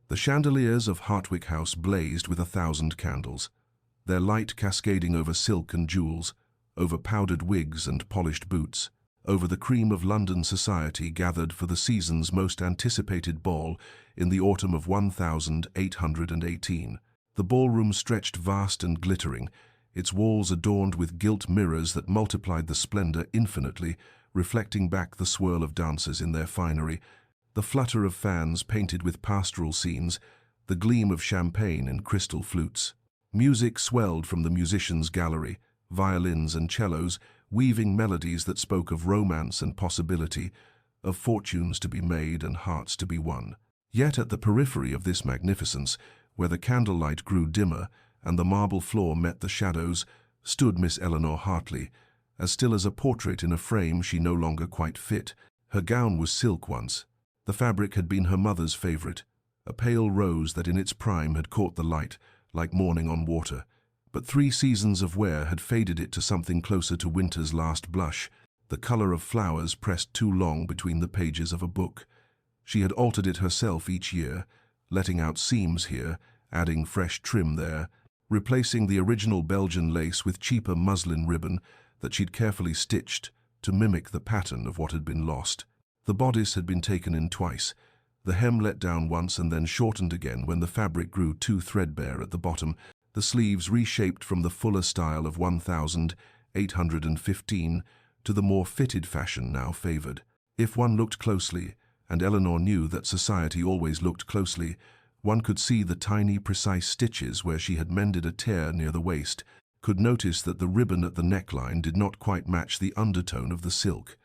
The chandeliers of Hartwick House blazed with 1,000 candles, their light cascading over silk and jewels, over powdered wigs and polished boots, over the cream of London society gathered for the season's most anticipated ball in the autumn of 1818. The ballroom stretched vast and glittering, its walls adorned with gilt mirrors that multiplied the splendor infinitely, reflecting back the swirl of dancers in their finery, the flutter of fans painted with pastoral scenes, the gleam of champagne in crystal flutes. Music swelled from the musicians' gallery, violins and cellos, weaving melodies that spoke of romance and possibility, of fortunes to be made and hearts to be won. Yet at the periphery of this magnificence, where the candlelight grew dimmer and the marble floor met the shadows, stood Miss Eleanor Hartley, as still as a portrait in a frame she no longer quite fit. Her gown was silk once. The fabric had been her mother's favorite, a pale rose that in its prime had caught the light, like morning on water. But 3 seasons of wear had faded it to something closer to winter's last blush, the color of flowers pressed too long between the pages of a book. She had altered it herself each year, letting out seams here, adding fresh trim there, replacing the original Belgian lace with cheaper muslin ribbon that she'd carefully stitched to mimic the pattern of what had been lost. The bodice had been taken in twice, the hem let down once and then shortened again when the fabric grew too threadbare at the bottom, the sleeves reshaped from the fuller style of 1815 to the more fitted fashion now favored. If one looked closely, and Eleanor knew that society always looked closely, one could see the tiny, precise stitches where she had mended a tear near the waist, could notice that the ribbon at the neckline did not quite match the undertone of the silk,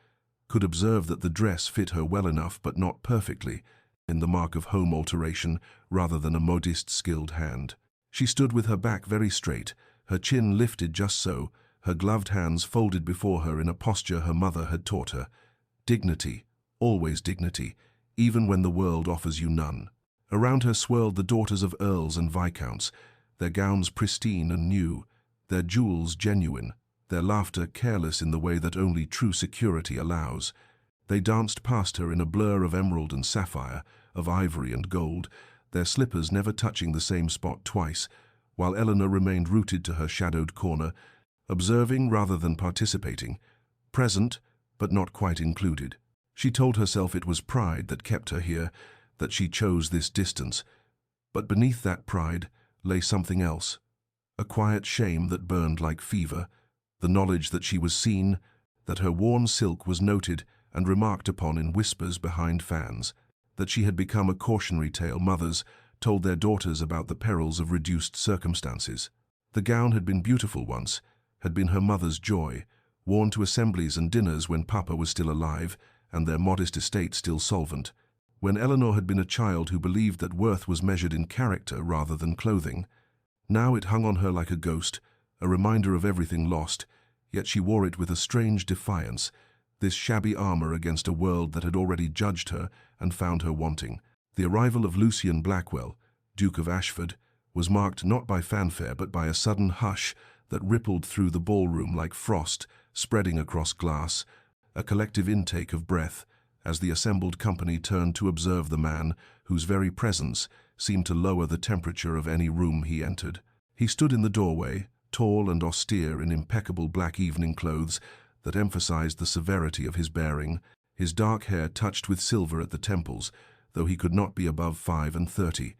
could observe that the dress fit her well enough but not perfectly, in the mark of home alteration rather than a modist's skilled hand. She stood with her back very straight, her chin lifted just so, her gloved hands folded before her in a posture her mother had taught her. Dignity, always dignity, even when the world offers you none. Around her swirled the daughters of earls and viscounts, their gowns pristine and new, their jewels genuine, their laughter careless in the way that only true security allows. They danced past her in a blur of emerald and sapphire, of ivory and gold, their slippers never touching the same spot twice, while Eleanor remained rooted to her shadowed corner, observing rather than participating, present but not quite included. She told herself it was pride that kept her here, that she chose this distance, but beneath that pride lay something else, a quiet shame that burned like fever, the knowledge that she was seen, that her worn silk was noted and remarked upon in whispers behind fans, that she had become a cautionary tale mothers told their daughters about the perils of reduced circumstances. The gown had been beautiful once, had been her mother's joy, worn to assemblies and dinners when Papa was still alive and their modest estate still solvent, when Eleanor had been a child who believed that worth was measured in character rather than clothing. Now it hung on her like a ghost, a reminder of everything lost, yet she wore it with a strange defiance, this shabby armor against a world that had already judged her and found her wanting. The arrival of Lucian Blackwell, Duke of Ashford, was marked not by fanfare but by a sudden hush that rippled through the ballroom like frost spreading across glass, a collective intake of breath as the assembled company turned to observe the man whose very presence seemed to lower the temperature of any room he entered. He stood in the doorway, tall and austere in impeccable black evening clothes that emphasized the severity of his bearing, his dark hair touched with silver at the temples, though he could not be above 35,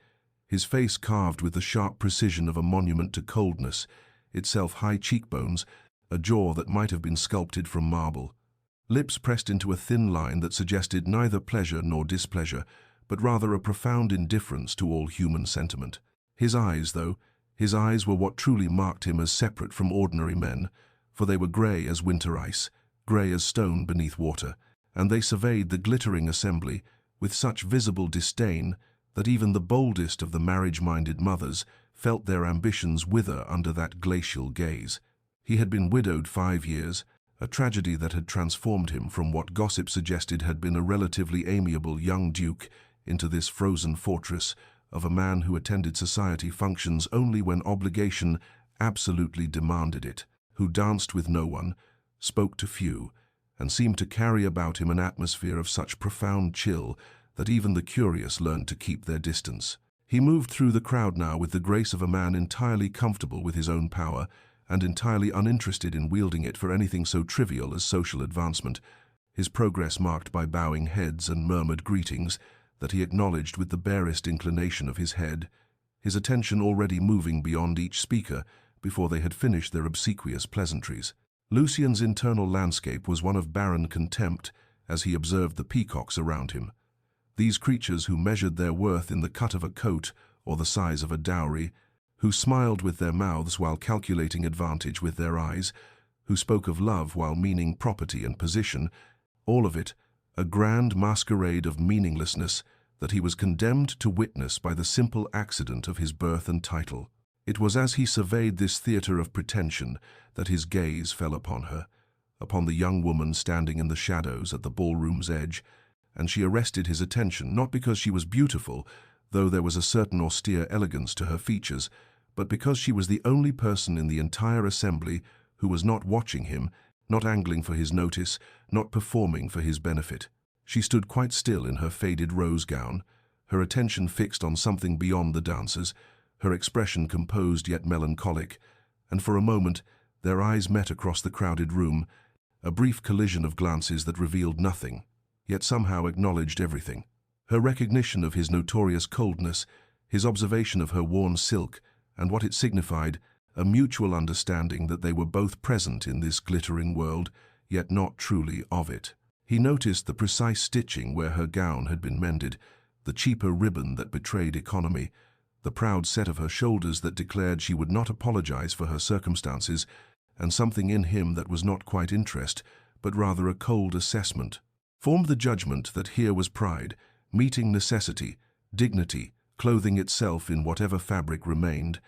his face carved with the sharp precision of a monument to coldness, itself high cheekbones, a jaw that might have been sculpted from marble, lips pressed into a thin line that suggested neither pleasure nor displeasure, but rather a profound indifference to all human sentiment. His eyes, though, his eyes were what truly marked him as separate from ordinary men, for they were grey as winter ice, grey as stone beneath water, and they surveyed the glittering assembly with such visible disdain that even the boldest of the marriage-minded mothers felt their ambitions wither under that glacial gaze. He had been widowed 5 years, a tragedy that had transformed him from what gossip suggested had been a relatively amiable young duke into this frozen fortress of a man who attended society functions only when obligation absolutely demanded it, who danced with no one, spoke to few, and seemed to carry about him an atmosphere of such profound chill that even the curious learned to keep their distance. He moved through the crowd now with the grace of a man entirely comfortable with his own power and entirely uninterested in wielding it for anything so trivial as social advancement, his progress marked by bowing heads and murmured greetings that he acknowledged with the barest inclination of his head, his attention already moving beyond each speaker before they had finished their obsequious pleasantries. Lucian's internal landscape was one of barren contempt as he observed the peacocks around him. These creatures who measured their worth in the cut of a coat or the size of a dowry, who smiled with their mouths while calculating advantage with their eyes, who spoke of love while meaning property and position, all of it a grand masquerade of meaninglessness that he was condemned to witness by the simple accident of his birth and title. It was as he surveyed this theatre of pretension that his gaze fell upon her, upon the young woman standing in the shadows at the ballroom's edge, and she arrested his attention not because she was beautiful, though there was a certain austere elegance to her features, but because she was the only person in the entire assembly who was not watching him, not angling for his notice, not performing for his benefit. She stood quite still in her faded rose gown, her attention fixed on something beyond the dancers, her expression composed yet melancholic, and for a moment their eyes met across the crowded room, a brief collision of glances that revealed nothing, yet somehow acknowledged everything. Her recognition of his notorious coldness, his observation of her worn silk, and what it signified, a mutual understanding that they were both present in this glittering world, yet not truly of it. He noticed the precise stitching where her gown had been mended, the cheaper ribbon that betrayed economy, the proud set of her shoulders that declared she would not apologize for her circumstances, and something in him that was not quite interest, but rather a cold assessment, formed the judgment that here was pride, meeting necessity, dignity, clothing itself in whatever fabric remained,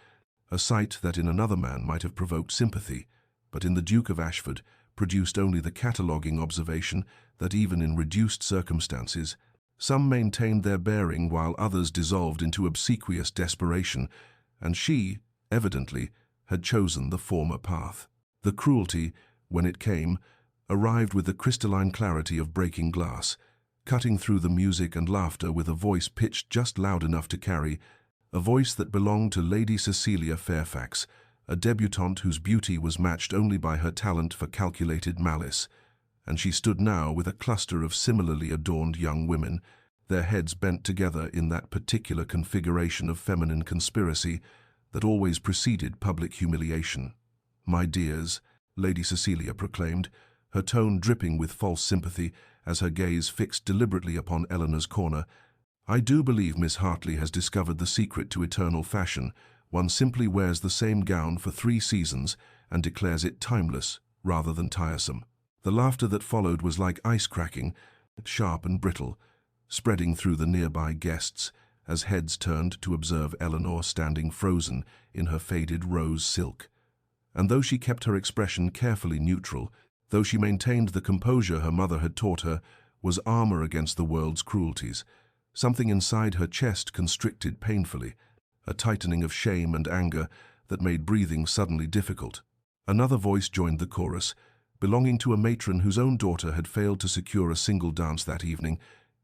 a sight that in another man might have provoked sympathy, but in the Duke of Ashford produced only the cataloguing observation that even in reduced circumstances, some maintained their bearing while others dissolved into obsequious desperation, and she, evidently, had chosen the former path. The cruelty, when it came, arrived with the crystalline clarity of breaking glass, cutting through the music and laughter with a voice pitched just loud enough to carry, a voice that belonged to Lady Cecilia Fairfax, a debutante whose beauty was matched only by her talent for calculated malice, and she stood now with a cluster of similarly adorned young women, their heads bent together in that particular configuration of feminine conspiracy that always preceded public humiliation. "My dears," Lady Cecilia proclaimed, her tone dripping with false sympathy as her gaze fixed deliberately upon Eleanor's corner, "I do believe Miss Hartley has discovered the secret to eternal fashion. One simply wears the same gown for 3 seasons and declares it timeless rather than tiresome." The laughter that followed was like ice cracking, sharp and brittle, spreading through the nearby guests as heads turned to observe Eleanor standing frozen in her faded rose silk. And though she kept her expression carefully neutral, though she maintained the composure her mother had taught her, was armor against the world's cruelties. Something inside her chest constricted painfully, a tightening of shame and anger that made breathing suddenly difficult. Another voice joined the chorus, belonging to a matron whose own daughter had failed to secure a single dance that evening.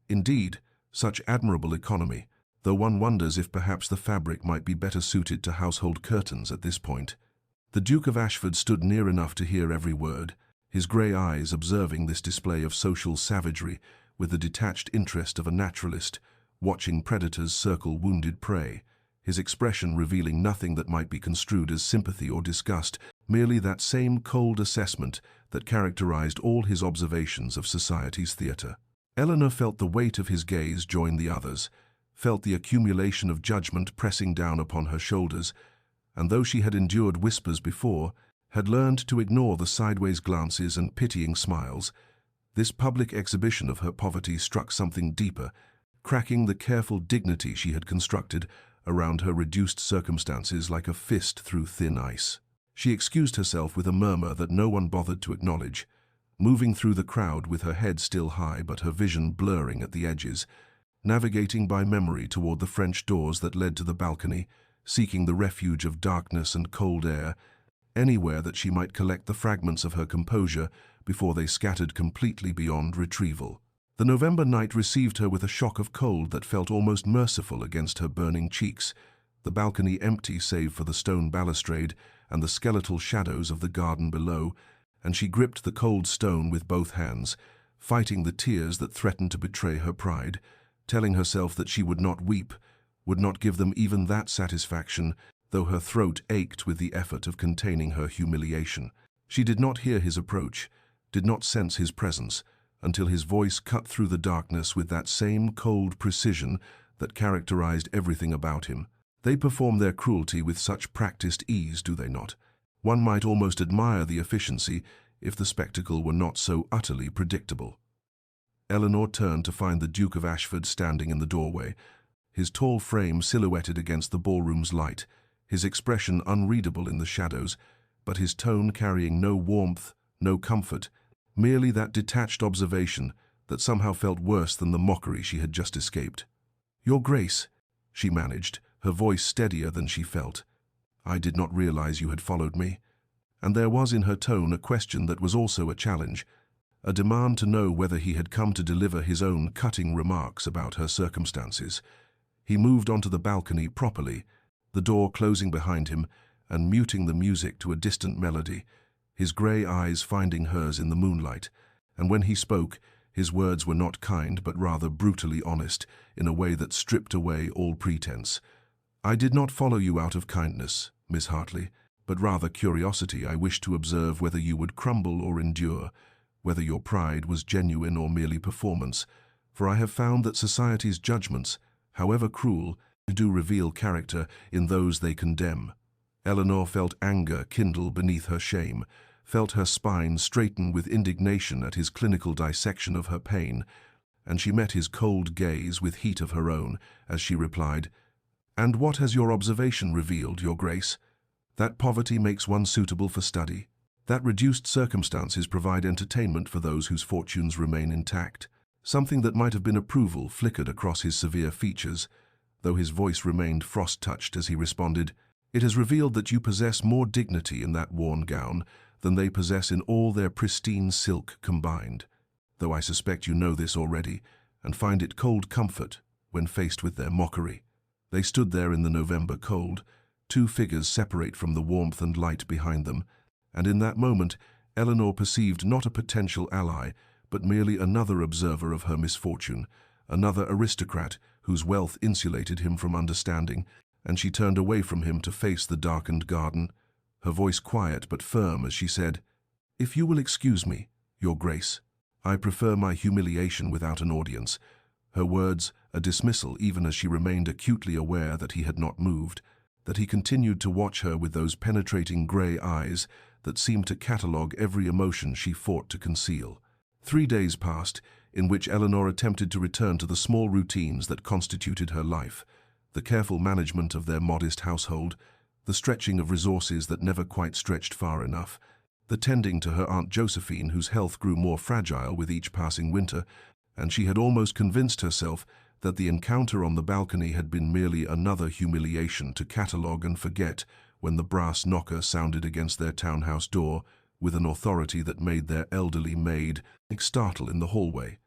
Indeed, such admirable economy, though one wonders if perhaps the fabric might be better suited to household curtains at this point. The Duke of Ashford stood near enough to hear every word, his grey eyes observing this display of social savagery with the detached interest of a naturalist, watching predators circle wounded prey, his expression revealing nothing that might be construed as sympathy or disgust, merely that same cold assessment that characterized all his observations of society's theatre. Eleanor felt the weight of his gaze join the others, felt the accumulation of judgment pressing down upon her shoulders, and though she had endured whispers before, had learned to ignore the sideways glances and pitying smiles. This public exhibition of her poverty struck something deeper, cracking the careful dignity she had constructed around her reduced circumstances like a fist through thin ice. She excused herself with a murmur that no one bothered to acknowledge, moving through the crowd with her head still high but her vision blurring at the edges, navigating by memory toward the French doors that led to the balcony, seeking the refuge of darkness and cold air, anywhere that she might collect the fragments of her composure before they scattered completely beyond retrieval. The November night received her with a shock of cold that felt almost merciful against her burning cheeks, the balcony empty save for the stone balustrade and the skeletal shadows of the garden below, and she gripped the cold stone with both hands, fighting the tears that threatened to betray her pride, telling herself that she would not weep, would not give them even that satisfaction, though her throat ached with the effort of containing her humiliation. She did not hear his approach, did not sense his presence, until his voice cut through the darkness with that same cold precision that characterized everything about him. They perform their cruelty with such practiced ease, do they not? One might almost admire the efficiency if the spectacle were not so utterly predictable. Eleanor turned to find the Duke of Ashford standing in the doorway, his tall frame silhouetted against the ballroom's light, his expression unreadable in the shadows, but his tone carrying no warmth, no comfort, merely that detached observation that somehow felt worse than the mockery she had just escaped. "Your Grace," she managed, her voice steadier than she felt. "I did not realize you had followed me." And there was in her tone a question that was also a challenge, a demand to know whether he had come to deliver his own cutting remarks about her circumstances. He moved onto the balcony properly, the door closing behind him and muting the music to a distant melody, his grey eyes finding hers in the moonlight, and when he spoke, his words were not kind but rather brutally honest, in a way that stripped away all pretense. "I did not follow you out of kindness, Miss Hartley, but rather curiosity. I wished to observe whether you would crumble or endure, whether your pride was genuine or merely performance, for I have found that society's judgments, however cruel, do reveal character in those they condemn." Eleanor felt anger kindle beneath her shame, felt her spine straighten with indignation at his clinical dissection of her pain, and she met his cold gaze with heat of her own as she replied, "And what has your observation revealed, Your Grace? That poverty makes one suitable for study, that reduced circumstances provide entertainment for those whose fortunes remain intact." Something that might have been approval flickered across his severe features, though his voice remained frost-touched as he responded, "It has revealed that you possess more dignity in that worn gown than they possess in all their pristine silk combined, though I suspect you know this already, and find it cold comfort when faced with their mockery." They stood there in the November cold, two figures separate from the warmth and light behind them, and in that moment Eleanor perceived not a potential ally, but merely another observer of her misfortune, another aristocrat whose wealth insulated him from understanding, and she turned away from him to face the darkened garden, her voice quiet but firm as she said, "If you will excuse me, Your Grace, I prefer my humiliation without an audience." Her words a dismissal even as she remained acutely aware that he had not moved, that he continued to watch her with those penetrating grey eyes that seemed to catalogue every emotion she fought to conceal. 3 days passed, in which Eleanor attempted to return to the small routines that constituted her life, the careful management of their modest household, the stretching of resources that never quite stretched far enough, the tending to her Aunt Josephine whose health grew more fragile with each passing winter, and she had almost convinced herself that the encounter on the balcony had been merely another humiliation to catalogue and forget when the brass knocker sounded against their townhouse door with an authority that made their elderly maid startle in the hallway.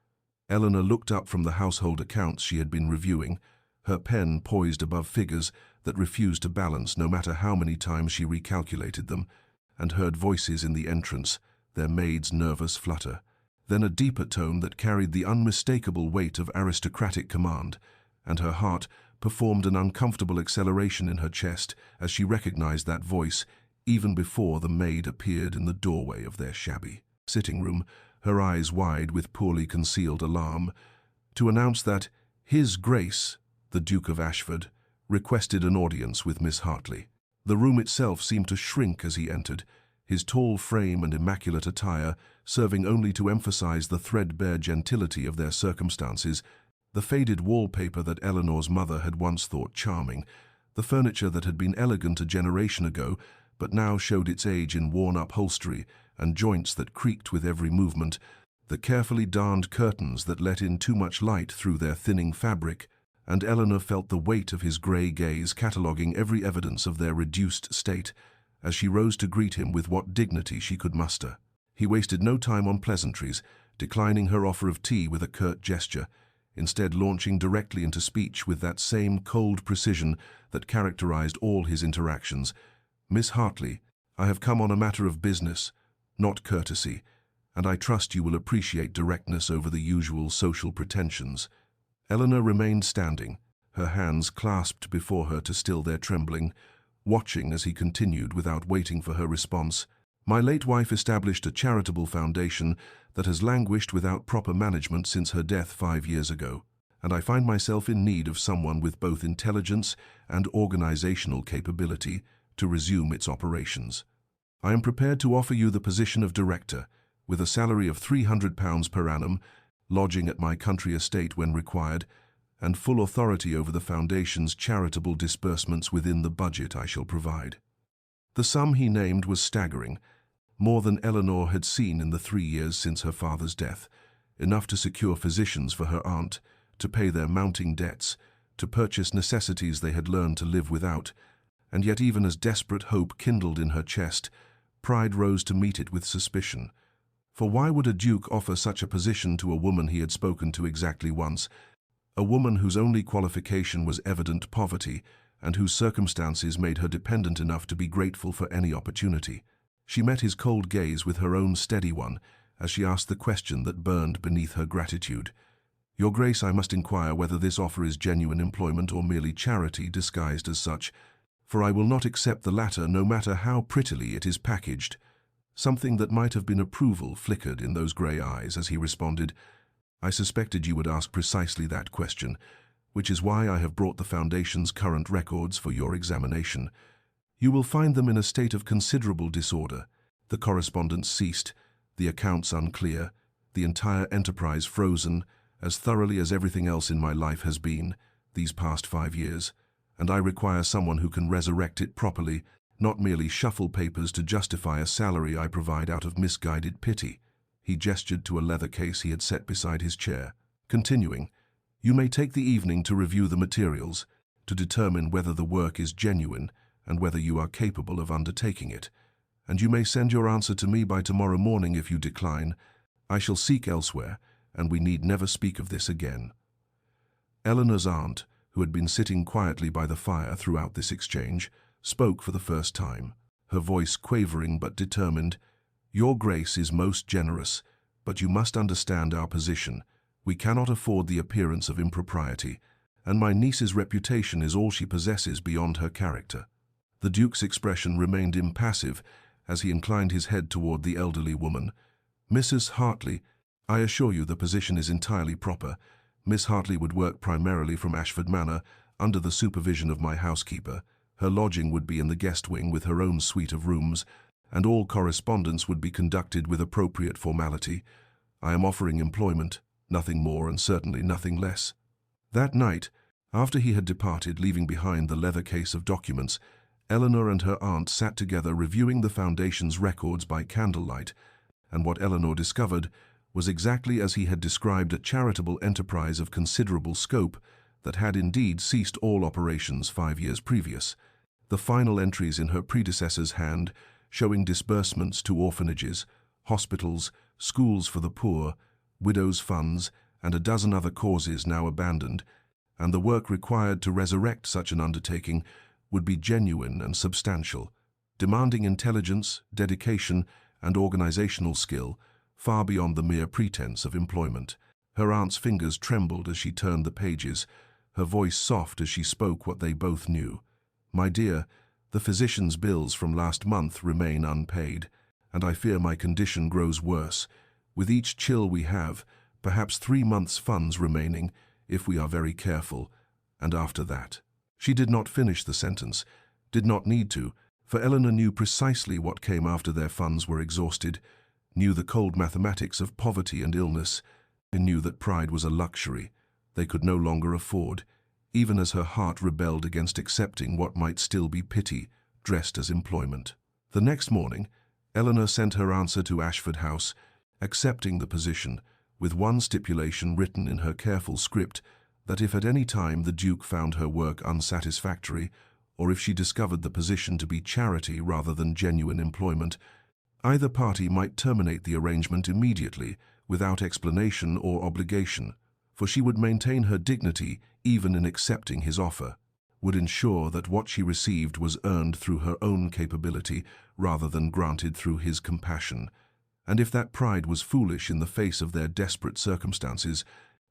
Eleanor looked up from the household accounts she had been reviewing, her pen poised above figures that refused to balance no matter how many times she recalculated them, and heard voices in the entrance, their maid's nervous flutter. Then a deeper tone that carried the unmistakable weight of aristocratic command, and her heart performed an uncomfortable acceleration in her chest as she recognized that voice even before the maid appeared in the doorway of their shabby sitting room, her eyes wide with poorly concealed alarm, to announce that His Grace, the Duke of Ashford, requested an audience with Miss Hartley. The room itself seemed to shrink as he entered, his tall frame and immaculate attire serving only to emphasize the threadbare gentility of their circumstances, the faded wallpaper that Eleanor's mother had once thought charming, the furniture that had been elegant a generation ago but now showed its age in worn upholstery and joints that creaked with every movement, the carefully darned curtains that let in too much light through their thinning fabric, and Eleanor felt the weight of his grey gaze cataloguing every evidence of their reduced state, as she rose to greet him with what dignity she could muster. He wasted no time on pleasantries, declining her offer of tea with a curt gesture, instead launching directly into speech with that same cold precision that characterized all his interactions. "Miss Hartley, I have come on a matter of business, not courtesy, and I trust you will appreciate directness over the usual social pretensions." Eleanor remained standing, her hands clasped before her to still their trembling, watching as he continued without waiting for her response. "My late wife established a charitable foundation that has languished without proper management since her death 5 years ago, and I find myself in need of someone with both intelligence and organizational capability to resume its operations. I am prepared to offer you the position of director, with a salary of £300 per annum, lodging at my country estate when required, and full authority over the foundation's charitable disbursements within the budget I shall provide." The sum he named was staggering, more than Eleanor had seen in the 3 years since her father's death, enough to secure physicians for her aunt, to pay their mounting debts, to purchase necessities they had learned to live without, and yet even as desperate hope kindled in her chest, pride rose to meet it with suspicion. For why would a duke offer such a position to a woman he had spoken to exactly once, a woman whose only qualification was evident poverty, and whose circumstances made her dependent enough to be grateful for any opportunity? She met his cold gaze with her own steady one, as she asked the question that burned beneath her gratitude. "Your Grace, I must inquire whether this offer is genuine employment or merely charity disguised as such, for I will not accept the latter no matter how prettily it is packaged." Something that might have been approval flickered in those grey eyes as he responded, "I suspected you would ask precisely that question, which is why I have brought the Foundation's current records for your examination. You will find them in a state of considerable disorder, the correspondence ceased, the accounts unclear, the entire enterprise frozen, as thoroughly as everything else in my life has been, these past 5 years, and I require someone who can resurrect it properly, not merely shuffle papers to justify a salary I provide out of misguided pity." He gestured to a leather case he had set beside his chair, continuing, "You may take the evening to review the materials, to determine whether the work is genuine and whether you are capable of undertaking it, and you may send your answer to me by tomorrow morning. If you decline, I shall seek elsewhere, and we need never speak of this again." Eleanor's aunt, who had been sitting quietly by the fire throughout this exchange, spoke for the first time, her voice quavering but determined. "Your Grace is most generous, but you must understand our position. We cannot afford the appearance of impropriety, and my niece's reputation is all she possesses beyond her character." The Duke's expression remained impassive as he inclined his head toward the elderly woman. "Mrs. Hartley, I assure you the position is entirely proper. Miss Hartley would work primarily from Ashford Manor, under the supervision of my housekeeper. Her lodging would be in the guest wing with her own suite of rooms, and all correspondence would be conducted with appropriate formality. I am offering employment, nothing more and certainly nothing less." That night, after he had departed, leaving behind the leather case of documents, Eleanor and her aunt sat together reviewing the Foundation's records by candlelight, and what Eleanor discovered was exactly as he had described, a charitable enterprise of considerable scope that had indeed ceased all operations 5 years previous. The final entries in her predecessor's hand, showing disbursements to orphanages, hospitals, schools for the poor, widows' funds, and a dozen other causes now abandoned, and the work required to resurrect such an undertaking would be genuine and substantial, demanding intelligence, dedication, and organizational skill far beyond the mere pretense of employment. Her aunt's fingers trembled as she turned the pages, her voice soft as she spoke what they both knew. "My dear, the physician's bills from last month remain unpaid, and I fear my condition grows worse. With each chill we have, perhaps 3 months' funds remaining, if we are very careful, and after that." She did not finish the sentence, did not need to, for Eleanor knew precisely what came after their funds were exhausted, knew the cold mathematics of poverty and illness, and knew that pride was a luxury they could no longer afford, even as her heart rebelled against accepting what might still be pity, dressed as employment. The next morning, Eleanor sent her answer to Ashford House, accepting the position, with one stipulation written in her careful script, that if at any time the Duke found her work unsatisfactory, or if she discovered the position to be charity rather than genuine employment, either party might terminate the arrangement immediately without explanation or obligation, for she would maintain her dignity even in accepting his offer, would ensure that what she received was earned through her own capability rather than granted through his compassion. And if that pride was foolish in the face of their desperate circumstances,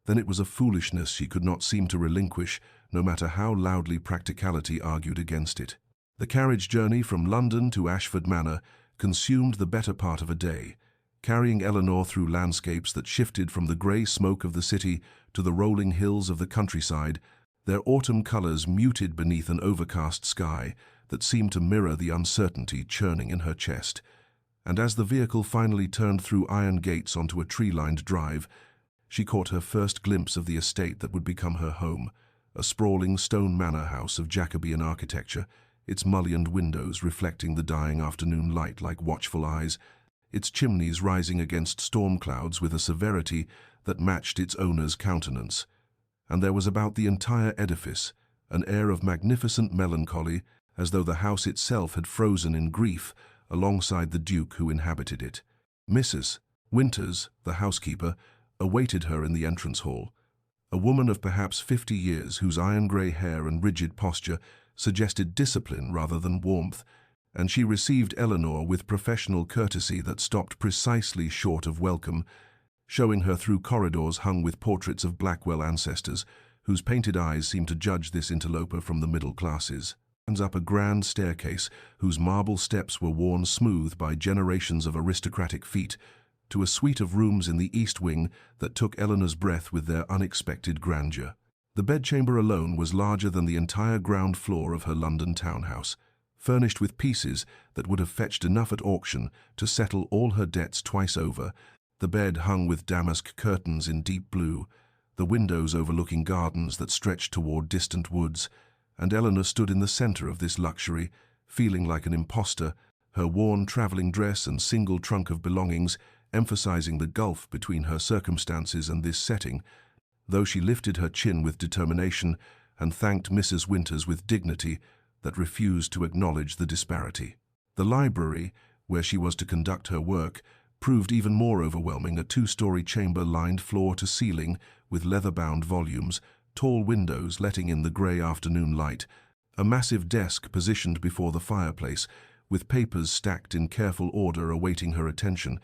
then it was a foolishness she could not seem to relinquish, no matter how loudly practicality argued against it. The carriage journey from London to Ashford Manor consumed the better part of a day, carrying Eleanor through landscapes that shifted from the grey smoke of the city to the rolling hills of the countryside, their autumn colours muted beneath an overcast sky that seemed to mirror the uncertainty churning in her chest. And as the vehicle finally turned through iron gates onto a tree-lined drive, she caught her first glimpse of the estate that would become her home, a sprawling stone manor house of Jacobean architecture, its mullioned windows reflecting the dying afternoon light like watchful eyes, its chimneys rising against storm clouds with a severity that matched its owner's countenance. And there was about the entire edifice an air of magnificent melancholy, as though the house itself had frozen in grief alongside the Duke who inhabited it. Mrs. Winters, the housekeeper, awaited her in the entrance hall, a woman of perhaps 50 years whose iron-grey hair and rigid posture suggested discipline rather than warmth, and she received Eleanor with professional courtesy that stopped precisely short of welcome, showing her through corridors hung with portraits of Blackwell ancestors, whose painted eyes seemed to judge this interloper from the middle classes, and up a grand staircase whose marble steps were worn smooth by generations of aristocratic feet, to a suite of rooms in the east wing that took Eleanor's breath with their unexpected grandeur. The bedchamber alone was larger than the entire ground floor of her London townhouse, furnished with pieces that would have fetched enough at auction to settle all her debts twice over. The bed hung with damask curtains in deep blue, the windows overlooking gardens that stretched toward distant woods, and Eleanor stood in the center of this luxury, feeling like an impostor, her worn traveling dress and single trunk of belongings emphasizing the gulf between her circumstances and this setting, though she lifted her chin with determination and thanked Mrs. Winters with dignity that refused to acknowledge the disparity. The library, where she was to conduct her work, proved even more overwhelming, a two-story chamber lined floor to ceiling with leather-bound volumes, tall windows letting in the grey afternoon light, a massive desk positioned before the fireplace, with papers stacked in careful order awaiting her attention,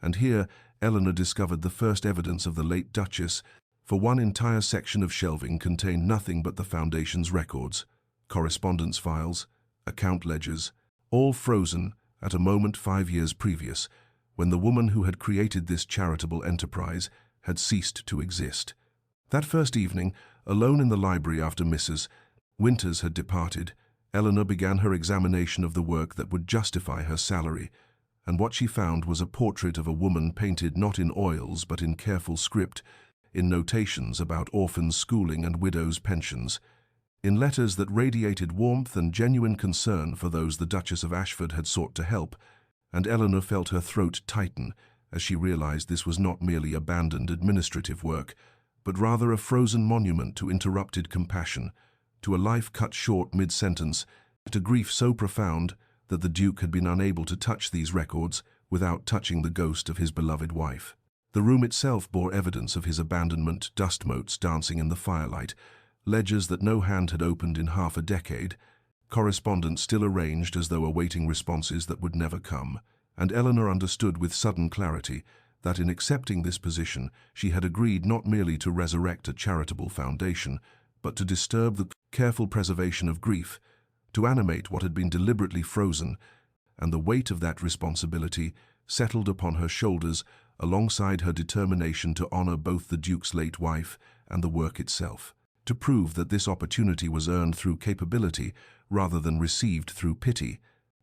and here Eleanor discovered the first evidence of the late Duchess, for one entire section of shelving contained nothing but the Foundation's records, correspondence files, account ledgers, all frozen at a moment 5 years previous, when the woman who had created this charitable enterprise had ceased to exist. That first evening, alone in the library after Mrs. Winters had departed, Eleanor began her examination of the work that would justify her salary, and what she found was a portrait of a woman painted not in oils but in careful script, in notations about orphans' schooling and widows' pensions, in letters that radiated warmth and genuine concern for those the Duchess of Ashford had sought to help, and Eleanor felt her throat tighten as she realized this was not merely abandoned administrative work, but rather a frozen monument to interrupted compassion, to a life cut short mid-sentence, to grief so profound that the Duke had been unable to touch these records without touching the ghost of his beloved wife. The room itself bore evidence of his abandonment, dust motes dancing in the firelight, ledgers that no hand had opened in half a decade, correspondence still arranged as though awaiting responses that would never come, and Eleanor understood with sudden clarity that in accepting this position she had agreed not merely to resurrect a charitable foundation, but to disturb the careful preservation of grief, to animate what had been deliberately frozen, and the weight of that responsibility settled upon her shoulders alongside her determination to honor both the Duke's late wife and the work itself, to prove that this opportunity was earned through capability rather than received through pity,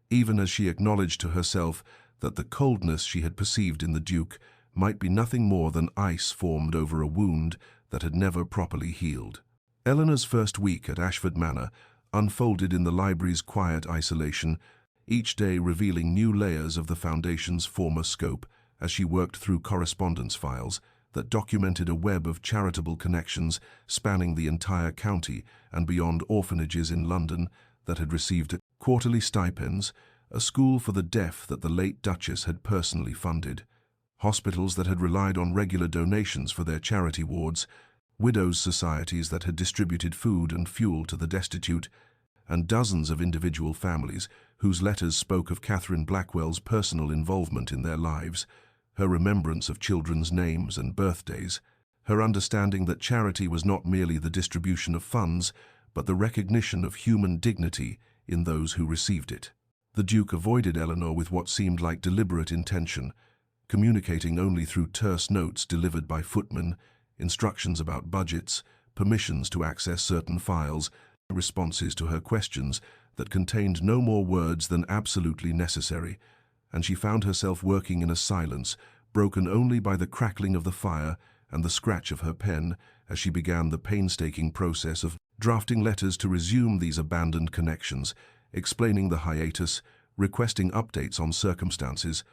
even as she acknowledged to herself that the coldness she had perceived in the Duke might be nothing more than ice formed over a wound that had never properly healed. Eleanor's first week at Ashford Manor unfolded in the library's quiet isolation, each day revealing new layers of the Foundation's former scope as she worked through correspondence files that documented a web of charitable connections spanning the entire county and beyond orphanages in London that had received quarterly stipends, a school for the deaf that the late Duchess had personally funded, hospitals that had relied on regular donations for their charity wards, widows' societies that had distributed food and fuel to the destitute, and dozens of individual families whose letters spoke of Catherine Blackwell's personal involvement in their lives, her remembrance of children's names and birthdays, her understanding that charity was not merely the distribution of funds, but the recognition of human dignity in those who received it. The Duke avoided Eleanor with what seemed like deliberate intention, communicating only through terse notes delivered by footmen, instructions about budgets, permissions to access certain files, responses to her questions that contained no more words than absolutely necessary, and she found herself working in a silence broken only by the crackling of the fire and the scratch of her pen as she began the painstaking process of drafting letters to resume these abandoned connections, explaining the hiatus, requesting updates on circumstances,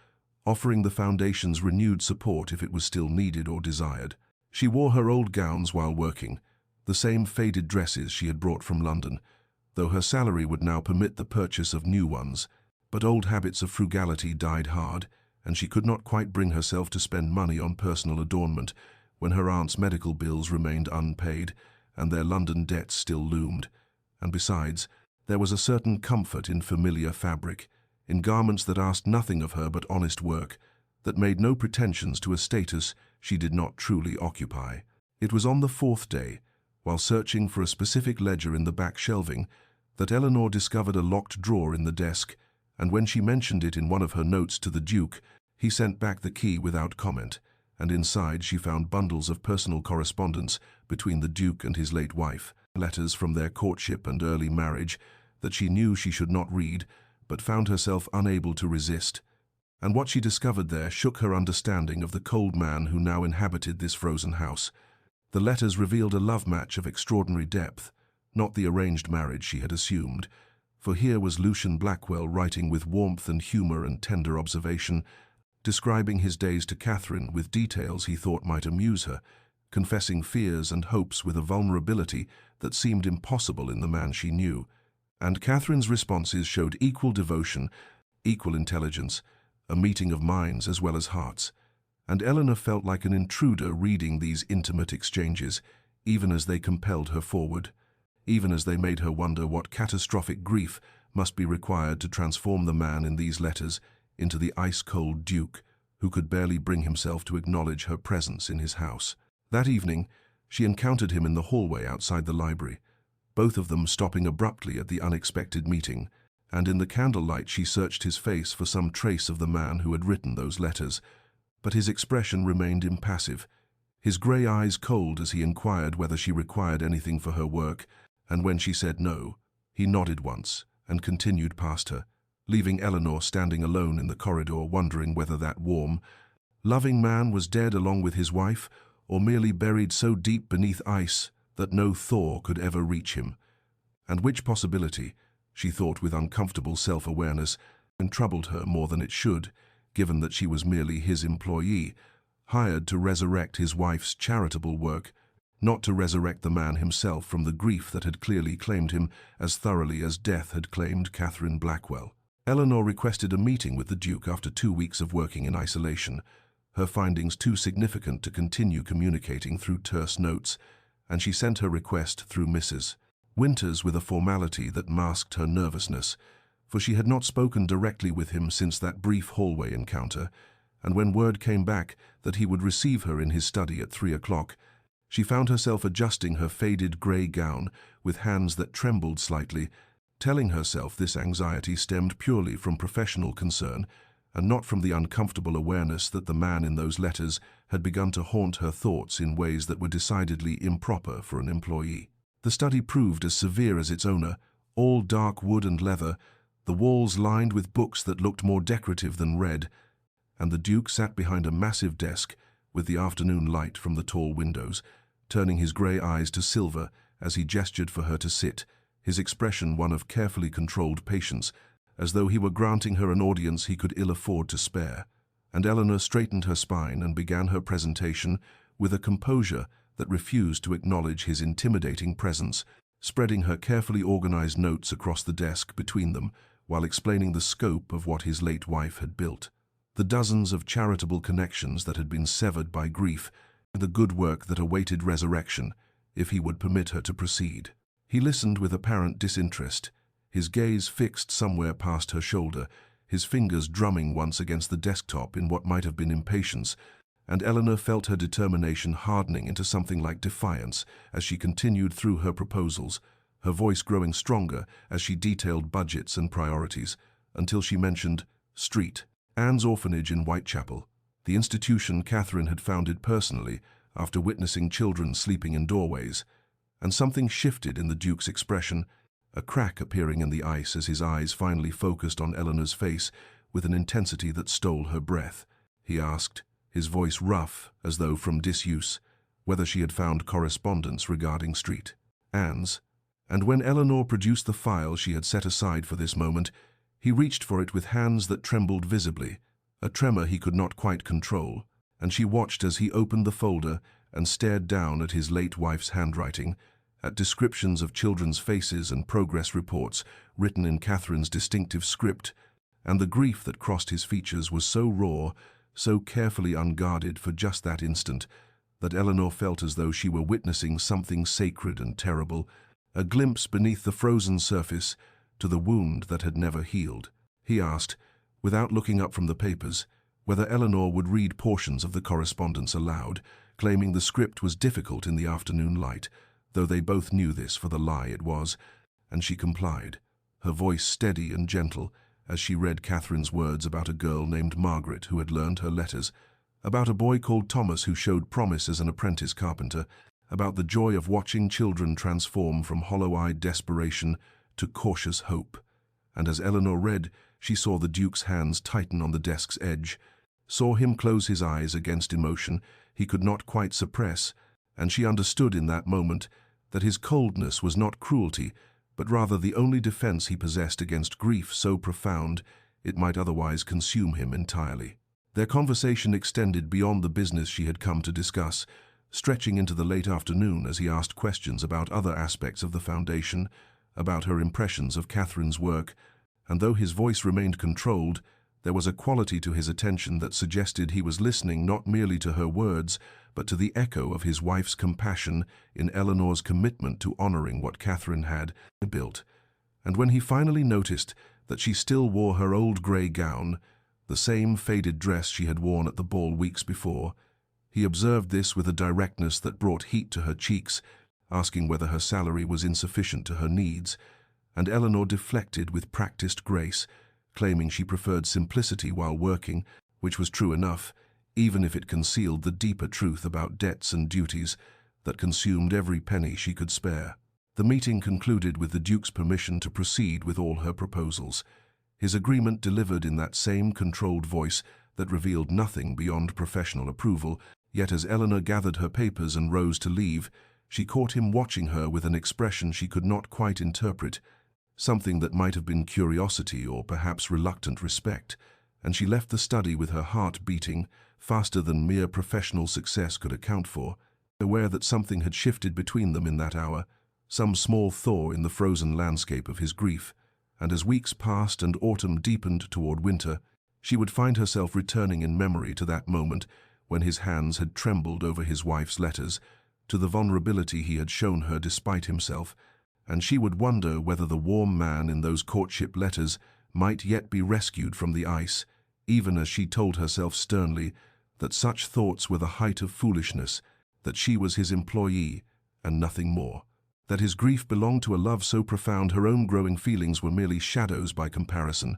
offering the Foundation's renewed support if it was still needed or desired. She wore her old gowns while working, the same faded dresses she had brought from London, though her salary would now permit the purchase of new ones. But old habits of frugality died hard, and she could not quite bring herself to spend money on personal adornment when her aunt's medical bills remained unpaid and their London debts still loomed. And besides, there was a certain comfort in familiar fabric, in garments that asked nothing of her but honest work, that made no pretensions to a status she did not truly occupy. It was on the fourth day, while searching for a specific ledger in the back shelving, that Eleanor discovered a locked drawer in the desk, and when she mentioned it in one of her notes to the Duke, he sent back the key without comment, and inside she found bundles of personal correspondence between the Duke and his late wife, letters from their courtship and early marriage that she knew she should not read, but found herself unable to resist. And what she discovered there shook her understanding of the cold man who now inhabited this frozen house. The letters revealed a love match of extraordinary depth, not the arranged marriage she had assumed, for here was Lucian Blackwell writing with warmth and humour and tender observation, describing his days to Catherine with details he thought might amuse her, confessing fears and hopes with a vulnerability that seemed impossible in the man she knew. And Catherine's responses showed equal devotion, equal intelligence, a meeting of minds as well as hearts. And Eleanor felt like an intruder reading these intimate exchanges, even as they compelled her forward, even as they made her wonder what catastrophic grief must be required to transform the man in these letters into the ice-cold Duke who could barely bring himself to acknowledge her presence in his house. That evening, she encountered him in the hallway outside the library, both of them stopping abruptly at the unexpected meeting, and in the candlelight she searched his face for some trace of the man who had written those letters. But his expression remained impassive, his grey eyes cold as he inquired whether she required anything for her work, and when she said no, he nodded once and continued past her, leaving Eleanor standing alone in the corridor wondering whether that warm, loving man was dead along with his wife, or merely buried so deep beneath ice that no thaw could ever reach him. And which possibility, she thought with uncomfortable self-awareness, and troubled her more than it should, given that she was merely his employee, hired to resurrect his wife's charitable work, not to resurrect the man himself from the grief that had clearly claimed him as thoroughly as death had claimed Catherine Blackwell. Eleanor requested a meeting with the Duke after 2 weeks of working in isolation, her findings too significant to continue communicating through terse notes, and she sent her request through Mrs. Winters with a formality that masked her nervousness, for she had not spoken directly with him since that brief hallway encounter, and when word came back that he would receive her in his study at 3 o'clock, she found herself adjusting her faded grey gown with hands that trembled slightly, telling herself this anxiety stemmed purely from professional concern and not from the uncomfortable awareness that the man in those letters had begun to haunt her thoughts in ways that were decidedly improper for an employee. The study proved as severe as its owner, all dark wood and leather, the walls lined with books that looked more decorative than read, and the Duke sat behind a massive desk with the afternoon light from the tall windows, turning his grey eyes to silver as he gestured for her to sit, his expression one of carefully controlled patience, as though he were granting her an audience he could ill afford to spare. And Eleanor straightened her spine and began her presentation with a composure that refused to acknowledge his intimidating presence, spreading her carefully organized notes across the desk between them while explaining the scope of what his late wife had built. the dozens of charitable connections that had been severed by grief, the good work that awaited resurrection, if he would permit her to proceed. He listened with apparent disinterest, his gaze fixed somewhere past her shoulder, his fingers drumming once against the desktop in what might have been impatience, and Eleanor felt her determination hardening into something like defiance as she continued through her proposals, her voice growing stronger as she detailed budgets and priorities, until she mentioned Street, Anne's orphanage in Whitechapel, the institution Catherine had founded personally after witnessing children sleeping in doorways. And something shifted in the Duke's expression, a crack appearing in the ice as his eyes finally focused on Eleanor's face with an intensity that stole her breath. He asked, his voice rough as though from disuse, whether she had found correspondence regarding Street, Anne's. And when Eleanor produced the file she had set aside for this moment, he reached for it with hands that trembled visibly, a tremor he could not quite control, and she watched as he opened the folder and stared down at his late wife's handwriting, at descriptions of children's faces and progress reports written in Catherine's distinctive script, and the grief that crossed his features was so raw, so carefully unguarded for just that instant, that Eleanor felt as though she were witnessing something sacred and terrible, a glimpse beneath the frozen surface to the wound that had never healed. He asked, without looking up from the papers, whether Eleanor would read portions of the correspondence aloud, claiming the script was difficult in the afternoon light, though they both knew this for the lie it was, and she complied, her voice steady and gentle as she read Catherine's words about a girl named Margaret who had learned her letters, about a boy called Thomas who showed promise as an apprentice carpenter, about the joy of watching children transform from hollow-eyed desperation to cautious hope. And as Eleanor read, she saw the Duke's hands tighten on the desk's edge, saw him close his eyes against emotion he could not quite suppress, and she understood in that moment that his coldness was not cruelty, but rather the only defense he possessed against grief so profound it might otherwise consume him entirely. Their conversation extended beyond the business she had come to discuss, stretching into the late afternoon as he asked questions about other aspects of the foundation, about her impressions of Catherine's work, and though his voice remained controlled, there was a quality to his attention that suggested he was listening not merely to her words, but to the echo of his wife's compassion in Eleanor's commitment to honoring what Catherine had built. And when he finally noticed that she still wore her old grey gown, the same faded dress she had worn at the ball weeks before, he observed this with a directness that brought heat to her cheeks, asking whether her salary was insufficient to her needs, and Eleanor deflected with practiced grace, claiming she preferred simplicity while working, which was true enough, even if it concealed the deeper truth about debts and duties that consumed every penny she could spare. The meeting concluded with the Duke's permission to proceed with all her proposals, his agreement delivered in that same controlled voice that revealed nothing beyond professional approval, yet as Eleanor gathered her papers and rose to leave, she caught him watching her with an expression she could not quite interpret, something that might have been curiosity or perhaps reluctant respect, and she left the study with her heart beating faster than mere professional success could account for, aware that something had shifted between them in that hour, some small thaw in the frozen landscape of his grief, and as weeks passed and autumn deepened toward winter, she would find herself returning in memory to that moment when his hands had trembled over his wife's letters, to the vulnerability he had shown her despite himself, and she would wonder whether the warm man in those courtship letters might yet be rescued from the ice, even as she told herself sternly that such thoughts were the height of foolishness, that she was his employee and nothing more, that his grief belonged to a love so profound her own growing feelings were merely shadows by comparison,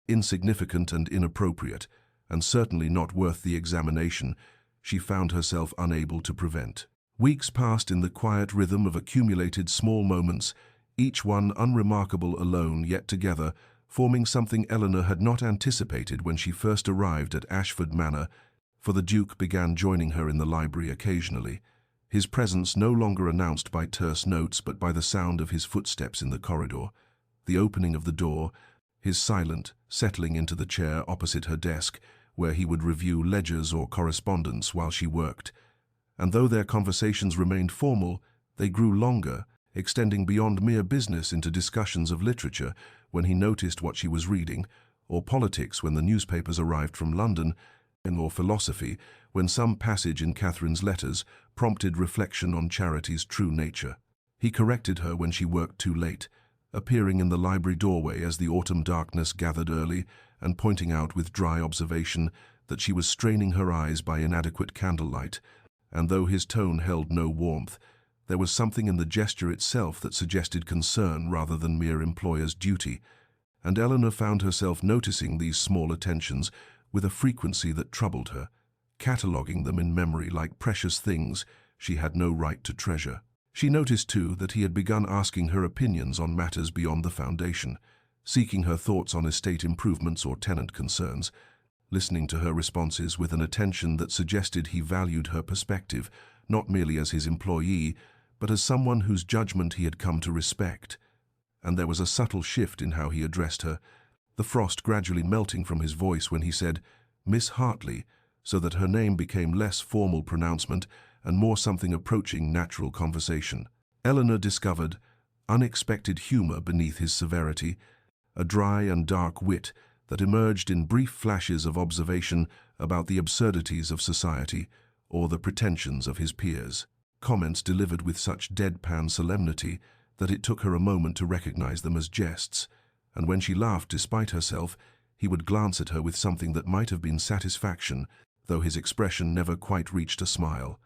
insignificant and inappropriate, and certainly not worth the examination she found herself unable to prevent. Weeks passed in the quiet rhythm of accumulated small moments, each one unremarkable alone yet together, forming something Eleanor had not anticipated when she first arrived at Ashford Manor, for the Duke began joining her in the library occasionally, his presence no longer announced by terse notes but by the sound of his footsteps in the corridor, the opening of the door, his silent settling into the chair opposite her desk, where he would review ledgers or correspondence while she worked. And though their conversations remained formal, they grew longer, extending beyond mere business into discussions of literature when he noticed what she was reading, or politics when the newspapers arrived from London, or philosophy when some passage in Catherine's letters prompted reflection on Charity's true nature. He corrected her when she worked too late, appearing in the library doorway as the autumn darkness gathered early and pointing out with dry observation that she was straining her eyes by inadequate candlelight, and though his tone held no warmth, there was something in the gesture itself that suggested concern rather than mere employer's duty, and Eleanor found herself noticing these small attentions with a frequency that troubled her, cataloguing them in memory like precious things she had no right to treasure. She noticed, too, that he had begun asking her opinions on matters beyond the foundation, seeking her thoughts on estate improvements or tenant concerns, listening to her responses with an attention that suggested he valued her perspective, not merely as his employee, but as someone whose judgment he had come to respect. And there was a subtle shift in how he addressed her, the frost gradually melting from his voice when he said, "Miss Hartley," so that her name became less formal pronouncement and more something approaching natural conversation. Eleanor discovered unexpected humor beneath his severity, a dry and dark wit that emerged in brief flashes of observation about the absurdities of society or the pretensions of his peers, comments delivered with such deadpan solemnity that it took her a moment to recognize them as jests, and when she laughed despite herself, he would glance at her with something that might have been satisfaction, though his expression never quite reached a smile,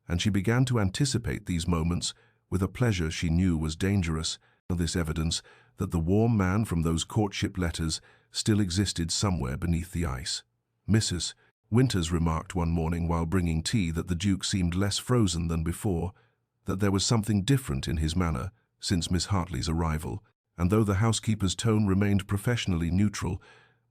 and she began to anticipate these moments with a pleasure she knew was dangerous, this evidence that the warm man from those courtship letters still existed somewhere beneath the ice. Mrs. Winters remarked one morning while bringing tea that the Duke seemed less frozen than before, that there was something different in his manner since Miss Hartley's arrival, and though the housekeeper's tone remained professionally neutral,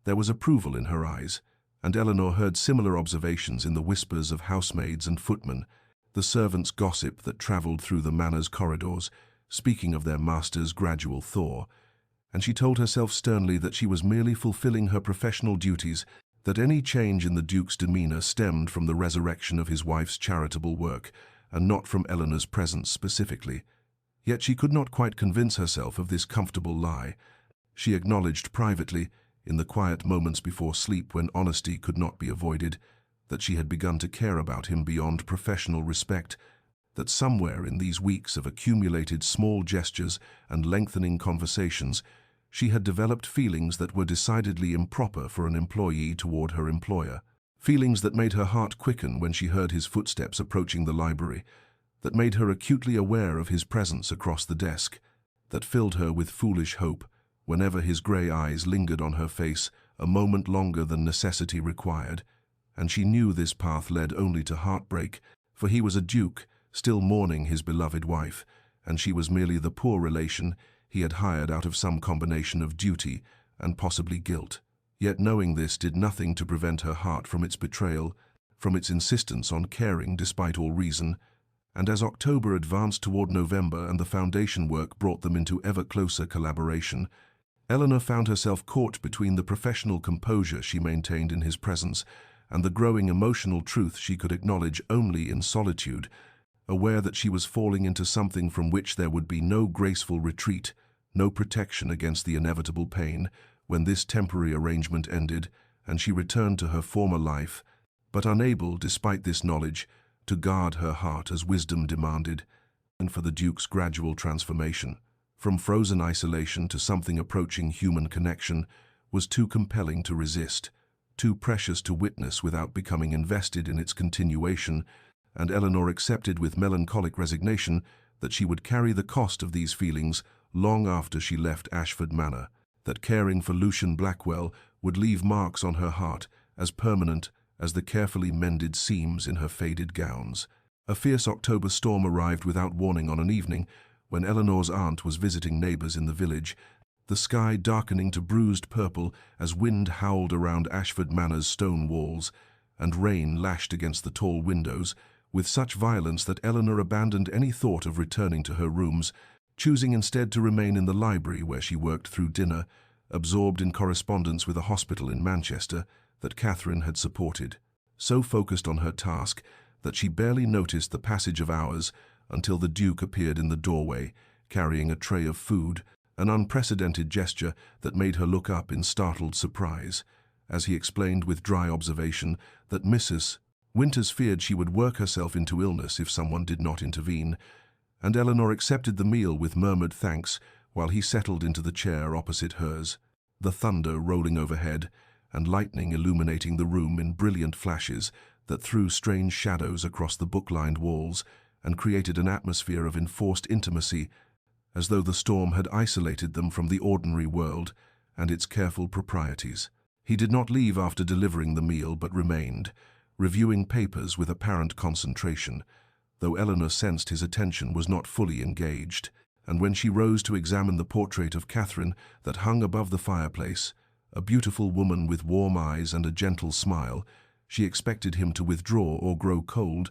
there was approval in her eyes, and Eleanor heard similar observations in the whispers of housemaids and footmen, the servants' gossip that travelled through the manor's corridors, speaking of their master's gradual thaw, and she told herself sternly that she was merely fulfilling her professional duties, that any change in the Duke's demeanor stemmed from the resurrection of his wife's charitable work, and not from Eleanor's presence specifically. Yet she could not quite convince herself of this comfortable lie. She acknowledged privately, in the quiet moments before sleep when honesty could not be avoided, that she had begun to care about him beyond professional respect, that somewhere in these weeks of accumulated small gestures and lengthening conversations, she had developed feelings that were decidedly improper for an employee toward her employer, feelings that made her heart quicken when she heard his footsteps approaching the library, that made her acutely aware of his presence across the desk, that filled her with foolish hope whenever his grey eyes lingered on her face a moment longer than necessity required, and she knew this path led only to heartbreak, for he was a duke, still mourning his beloved wife, and she was merely the poor relation he had hired out of some combination of duty and possibly guilt. Yet knowing this did nothing to prevent her heart from its betrayal, from its insistence on caring despite all reason, and as October advanced toward November and the foundation work brought them into ever closer collaboration, Eleanor found herself caught between the professional composure she maintained in his presence and the growing emotional truth she could acknowledge only in solitude, aware that she was falling into something from which there would be no graceful retreat, no protection against the inevitable pain, when this temporary arrangement ended and she returned to her former life, but unable, despite this knowledge, to guard her heart as wisdom demanded, and for the Duke's gradual transformation, from frozen isolation to something approaching human connection, was too compelling to resist, too precious to witness without becoming invested in its continuation, and Eleanor accepted with melancholic resignation that she would carry the cost of these feelings long after she left Ashford Manor, that caring for Lucian Blackwell would leave marks on her heart as permanent as the carefully mended seams in her faded gowns. A fierce October storm arrived without warning on an evening when Eleanor's aunt was visiting neighbours in the village, the sky darkening to bruised purple as wind howled around Ashford Manor's stone walls, and rain lashed against the tall windows, with such violence that Eleanor abandoned any thought of returning to her rooms, choosing instead to remain in the library where she worked through dinner, absorbed in correspondence with a hospital in Manchester that Catherine had supported, so focused on her task that she barely noticed the passage of hours until the Duke appeared in the doorway, carrying a tray of food, an unprecedented gesture that made her look up in startled surprise, as he explained with dry observation that Mrs. Winters feared she would work herself into illness if someone did not intervene, and Eleanor accepted the meal with murmured thanks while he settled into the chair opposite hers, the thunder rolling overhead and lightning illuminating the room in brilliant flashes that threw strange shadows across the book-lined walls and created an atmosphere of enforced intimacy, as though the storm had isolated them from the ordinary world and its careful proprieties. He did not leave after delivering the meal, but remained, reviewing papers with apparent concentration, though Eleanor sensed his attention was not fully engaged, and when she rose to examine the portrait of Catherine that hung above the fireplace, a beautiful woman with warm eyes and a gentle smile, she expected him to withdraw or grow cold,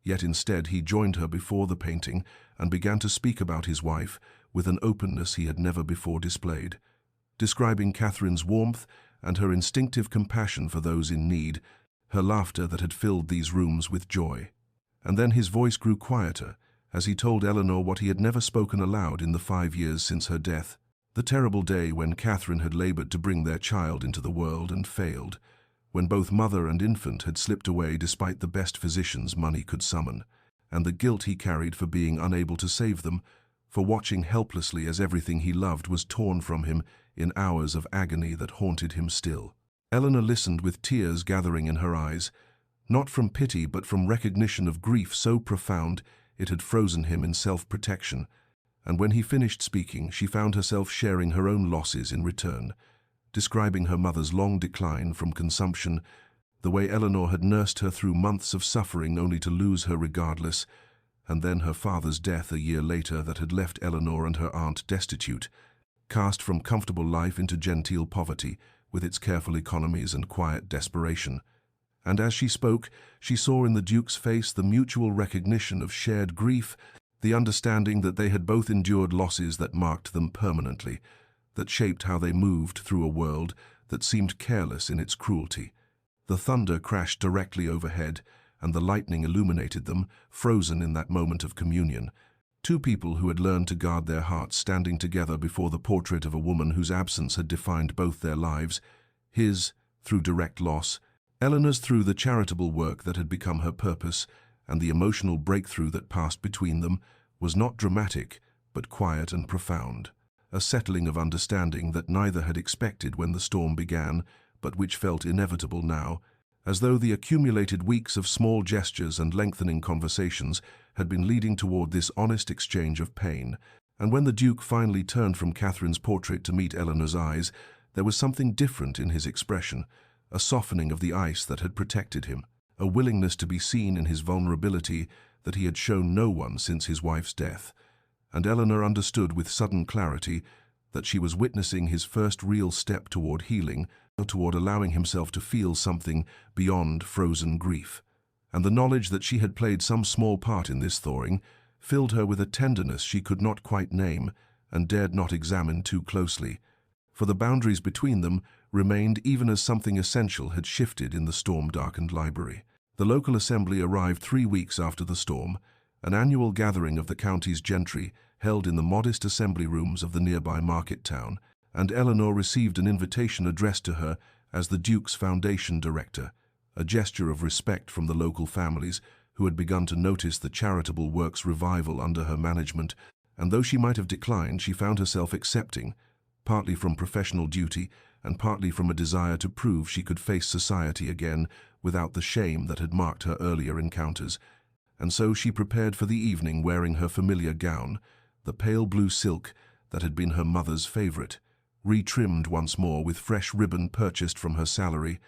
yet instead he joined her before the painting and began to speak about his wife with an openness he had never before displayed, describing Catherine's warmth and her instinctive compassion for those in need, her laughter that had filled these rooms with joy. And then his voice grew quieter as he told Eleanor what he had never spoken aloud in the 5 years since her death, the terrible day when Catherine had labored to bring their child into the world and failed, when both mother and infant had slipped away despite the best physicians money could summon, and the guilt he carried for being unable to save them, for watching helplessly as everything he loved was torn from him in hours of agony that haunted him still. Eleanor listened with tears gathering in her eyes, not from pity but from recognition of grief so profound it had frozen him in self-protection, and when he finished speaking, she found herself sharing her own losses in return, describing her mother's long decline from consumption, the way Eleanor had nursed her through months of suffering only to lose her regardless, and then her father's death a year later that had left Eleanor and her aunt destitute, cast from comfortable life into genteel poverty, with its careful economies and quiet desperation. And as she spoke, she saw in the Duke's face the mutual recognition of shared grief, the understanding that they had both endured losses that marked them permanently, that shaped how they moved through a world that seemed careless in its cruelty. The thunder crashed directly overhead, and the lightning illuminated them, frozen in that moment of communion. Two people who had learned to guard their hearts standing together before the portrait of a woman whose absence had defined both their lives, his through direct loss, Eleanor's through the charitable work that had become her purpose, and the emotional breakthrough that passed between them was not dramatic, but quiet and profound, a settling of understanding that neither had expected when the storm began, but which felt inevitable now, as though the accumulated weeks of small gestures and lengthening conversations had been leading toward this honest exchange of pain. And when the Duke finally turned from Catherine's portrait to meet Eleanor's eyes, there was something different in his expression, a softening of the ice that had protected him, a willingness to be seen in his vulnerability that he had shown no one since his wife's death. And Eleanor understood with sudden clarity that she was witnessing his first real step toward healing, toward allowing himself to feel something beyond frozen grief. And the knowledge that she had played some small part in this thawing filled her with a tenderness she could not quite name and dared not examine too closely, for the boundaries between them remained even as something essential had shifted in the storm-darkened library. The local assembly arrived 3 weeks after the storm, an annual gathering of the county's gentry held in the modest assembly rooms of the nearby market town, and Eleanor received an invitation addressed to her as the Duke's foundation director, a gesture of respect from the local families who had begun to notice the charitable work's revival under her management, and though she might have declined, she found herself accepting, partly from professional duty and partly from a desire to prove she could face society again without the shame that had marked her earlier encounters. And so she prepared for the evening wearing her familiar gown, the pale blue silk that had been her mother's favorite, retrimmed once more with fresh ribbon purchased from her salary,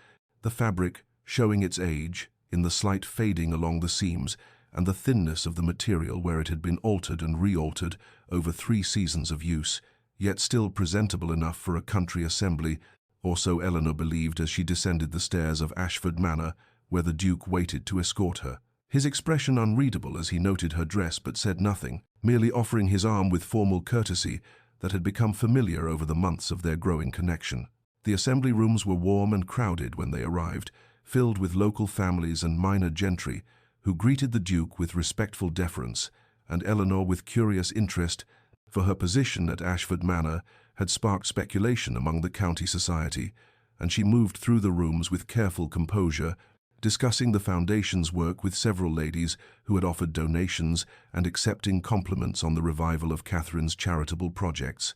the fabric showing its age in the slight fading along the seams and the thinness of the material where it had been altered and re-altered over 3 seasons of use, yet still presentable enough for a country assembly, or so Eleanor believed as she descended the stairs of Ashford Manor, where the Duke waited to escort her. His expression unreadable as he noted her dress but said nothing, merely offering his arm with formal courtesy that had become familiar over the months of their growing connection. The assembly rooms were warm and crowded when they arrived, filled with local families and minor gentry, who greeted the Duke with respectful deference, and Eleanor with curious interest for her position at Ashford Manor had sparked speculation among the county society, and she moved through the rooms with careful composure, discussing the foundation's work with several ladies who had offered donations and accepting compliments on the revival of Catherine's charitable projects.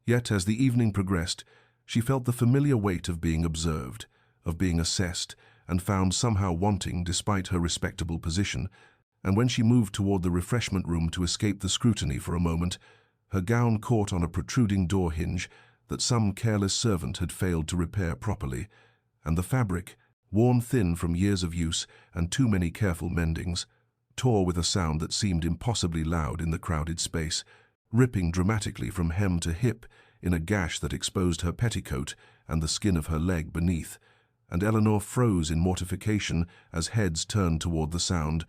Yet, as the evening progressed, she felt the familiar weight of being observed, of being assessed, and found somehow wanting despite her respectable position, and when she moved toward the refreshment room to escape the scrutiny for a moment, her gown caught on a protruding door hinge that some careless servant had failed to repair properly, and the fabric, worn thin from years of use and too many careful mendings, tore with a sound that seemed impossibly loud in the crowded space, ripping dramatically from hem to hip in a gash that exposed her petticoat and the skin of her leg beneath, and Eleanor froze in mortification as heads turned toward the sound,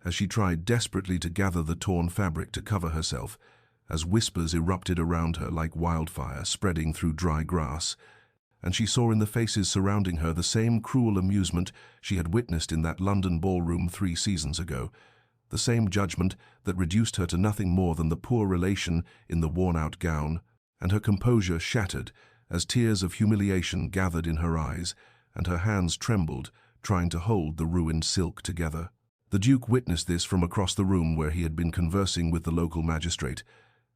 as she tried desperately to gather the torn fabric to cover herself, as whispers erupted around her like wildfire spreading through dry grass, and she saw in the faces surrounding her the same cruel amusement she had witnessed in that London ballroom 3 seasons ago, the same judgment that reduced her to nothing more than the poor relation in the worn-out gown, and her composure shattered as tears of humiliation gathered in her eyes, and her hands trembled, trying to hold the ruined silk together. The Duke witnessed this from across the room where he had been conversing with the local magistrate,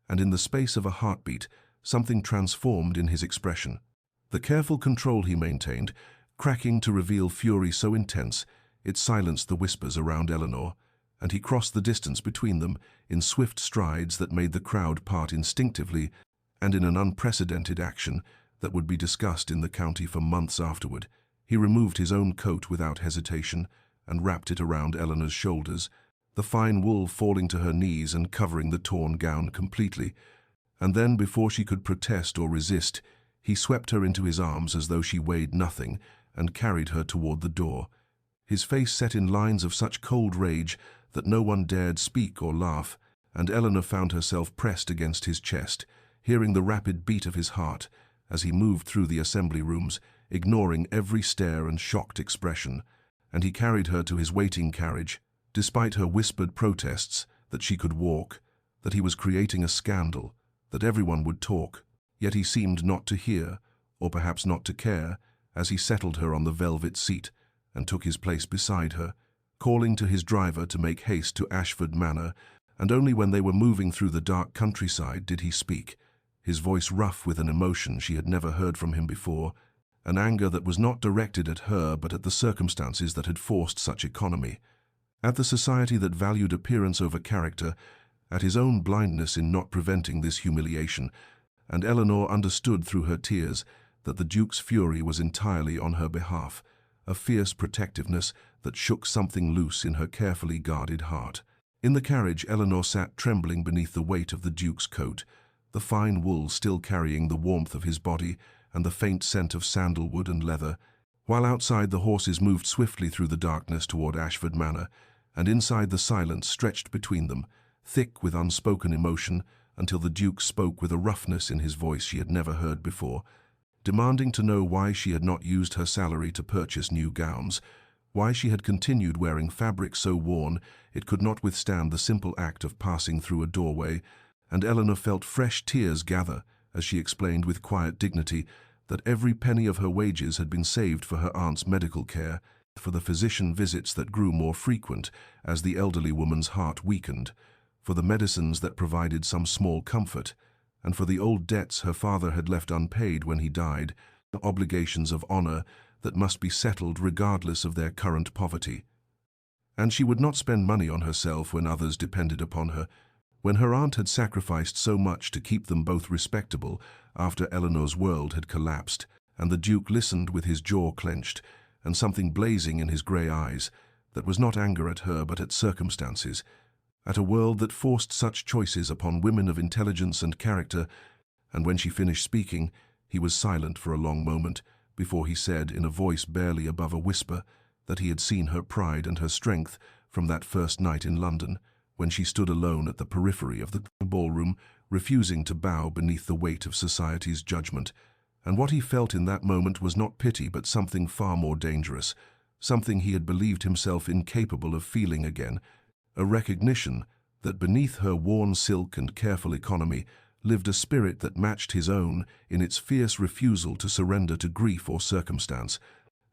and in the space of a heartbeat, something transformed in his expression. The careful control he maintained, cracking to reveal fury so intense, it silenced the whispers around Eleanor, and he crossed the distance between them in swift strides that made the crowd part instinctively and in an unprecedented action that would be discussed in the county for months afterward. He removed his own coat without hesitation and wrapped it around Eleanor's shoulders, the fine wool falling to her knees and covering the torn gown completely, and then, before she could protest or resist, he swept her into his arms as though she weighed nothing and carried her toward the door, his face set in lines of such cold rage that no one dared speak or laugh, and Eleanor found herself pressed against his chest, hearing the rapid beat of his heart as he moved through the assembly rooms, ignoring every stare and shocked expression, and he carried her to his waiting carriage, despite her whispered protests that she could walk, that he was creating a scandal, that everyone would talk. Yet he seemed not to hear, or perhaps not to care, as he settled her on the velvet seat and took his place beside her, calling to his driver to make haste to Ashford Manor, and only when they were moving through the dark countryside did he speak, his voice rough with an emotion she had never heard from him before, an anger that was not directed at her but at the circumstances that had forced such economy, at the society that valued appearance over character, at his own blindness in not preventing this humiliation, and Eleanor understood through her tears that the Duke's fury was entirely on her behalf, a fierce protectiveness that shook something loose in her carefully guarded heart. In the carriage, Eleanor sat trembling beneath the weight of the Duke's coat, the fine wool still carrying the warmth of his body and the faint scent of sandalwood and leather, while outside the horses moved swiftly through the darkness toward Ashford Manor, and inside the silence stretched between them, thick with unspoken emotion, until the Duke spoke with a roughness in his voice she had never heard before, demanding to know why she had not used her salary to purchase new gowns, why she had continued wearing fabric so worn it could not withstand the simple act of passing through a doorway, and Eleanor felt fresh tears gather as she explained with quiet dignity that every penny of her wages had been saved for her aunt's medical care, for the physician visits that grew more frequent as the elderly woman's heart weakened, for the medicines that provided some small comfort, and for the old debts her father had left unpaid when he died, obligations of honor that must be settled regardless of their current poverty. And she would not spend money on herself when others depended upon her, when her aunt had sacrificed so much to keep them both respectable after Eleanor's world had collapsed, and the Duke listened with his jaw clenched and something blazing in his grey eyes that was not anger at her but at circumstances, at a world that forced such choices upon women of intelligence and character, and when she finished speaking, he was silent for a long moment before he said in a voice barely above a whisper that he had seen her pride and her strength from that first night in London, when she stood alone at the periphery of the ballroom, refusing to bow beneath the weight of society's judgment. And what he felt in that moment was not pity but something far more dangerous, something he had believed himself incapable of feeling again, a recognition that beneath her worn silk and careful economy lived a spirit that matched his own in its fierce refusal to surrender to grief or circumstance,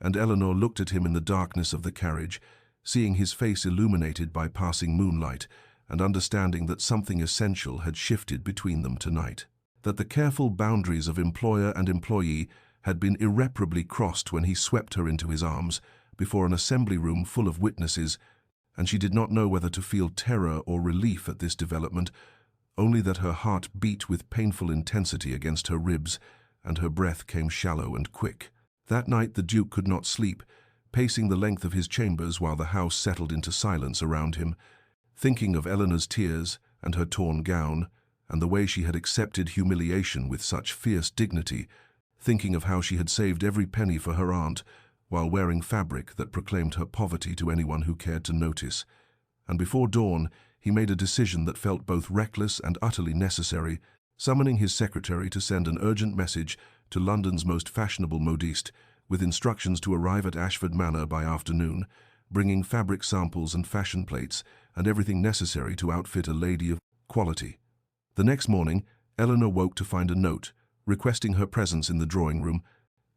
and Eleanor looked at him in the darkness of the carriage, seeing his face illuminated by passing moonlight, and understanding that something essential had shifted between them tonight. That the careful boundaries of employer and employee had been irreparably crossed when he swept her into his arms before an assembly room full of witnesses, and she did not know whether to feel terror or relief at this development, only that her heart beat with painful intensity against her ribs, and her breath came shallow and quick. That night the Duke could not sleep, pacing the length of his chambers while the house settled into silence around him, thinking of Eleanor's tears and her torn gown, and the way she had accepted humiliation with such fierce dignity, thinking of how she had saved every penny for her aunt while wearing fabric that proclaimed her poverty to anyone who cared to notice. And before dawn, he made a decision that felt both reckless and utterly necessary, summoning his secretary to send an urgent message to London's most fashionable modiste, with instructions to arrive at Ashford Manor by afternoon, bringing fabric samples and fashion plates and everything necessary to outfit a lady of quality. The next morning, Eleanor woke to find a note requesting her presence in the drawing-room,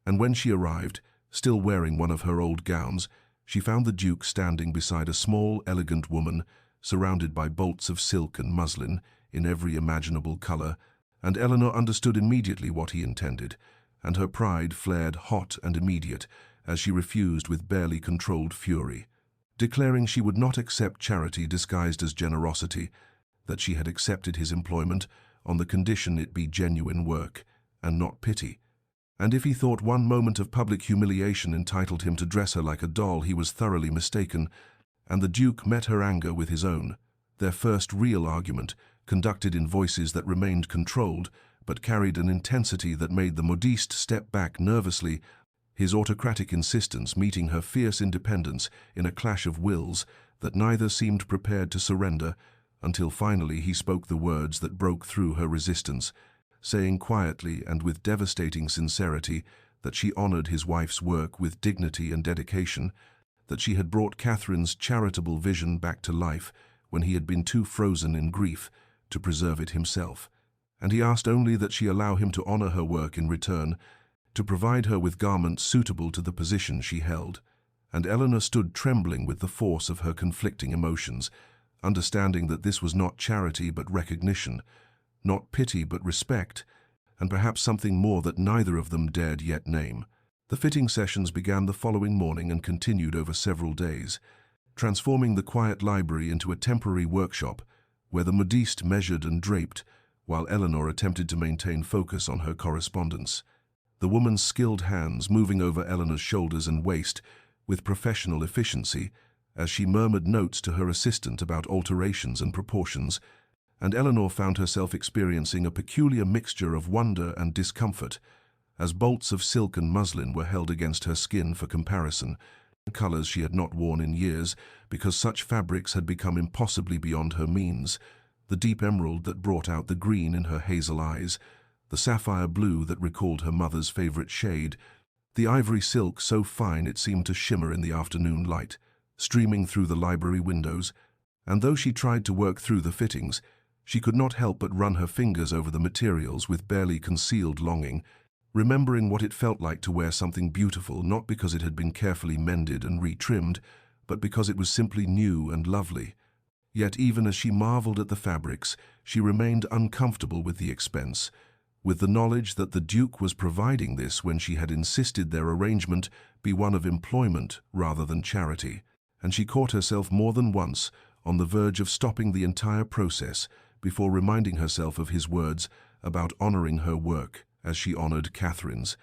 and when she arrived, still wearing one of her old gowns, she found the Duke standing beside a small, elegant woman, surrounded by bolts of silk and muslin in every imaginable color, and Eleanor understood immediately what he intended, and her pride flared hot and immediate as she refused with barely controlled fury, declaring she would not accept charity disguised as generosity, that she had accepted his employment on the condition it be genuine work and not pity. And if he thought one moment of public humiliation entitled him to dress her like a doll, he was thoroughly mistaken, and the Duke met her anger with his own. Their first real argument, conducted in voices that remained controlled, but carried an intensity that made the modiste step back nervously, his autocratic insistence meeting her fierce independence in a clash of wills that neither seemed prepared to surrender, until finally he spoke the words that broke through her resistance, saying quietly and with devastating sincerity that she honored his wife's work with dignity and dedication, that she had brought Catherine's charitable vision back to life when he had been too frozen in grief to preserve it himself, and he asked only that she allow him to honor her work in return, to provide her with garments suitable to the position she held. And Eleanor stood trembling with the force of her conflicting emotions, understanding that this was not charity but recognition, not pity but respect, and perhaps something more that neither of them dared yet name. The fitting sessions began the following morning and continued over several days, transforming the quiet library into a temporary workshop where the modiste measured and draped, while Eleanor attempted to maintain focus on her correspondence. The woman's skilled hands moving over Eleanor's shoulders and waist with professional efficiency as she murmured notes to her assistant about alterations and proportions, and Eleanor found herself experiencing a peculiar mixture of wonder and discomfort as bolts of silk and muslin were held against her skin for comparison, colors she had not worn in years because such fabrics had become impossibly beyond her means, the deep emerald that brought out the green in her hazel eyes, the sapphire blue that recalled her mother's favorite shade, the ivory silk so fine it seemed to shimmer in the afternoon light, streaming through the library windows, and though she tried to work through the fittings, she could not help but run her fingers over the materials with barely concealed longing, remembering what it felt like to wear something beautiful not because it had been carefully mended and retrimmed, but because it was simply new and lovely. Yet even as she marveled at the fabrics, she remained uncomfortable with the expense, with the knowledge that the Duke was providing this when she had insisted their arrangement be one of employment rather than charity, and she caught herself more than once on the verge of stopping the entire process before reminding herself of his words about honoring her work as she honored Catherine's,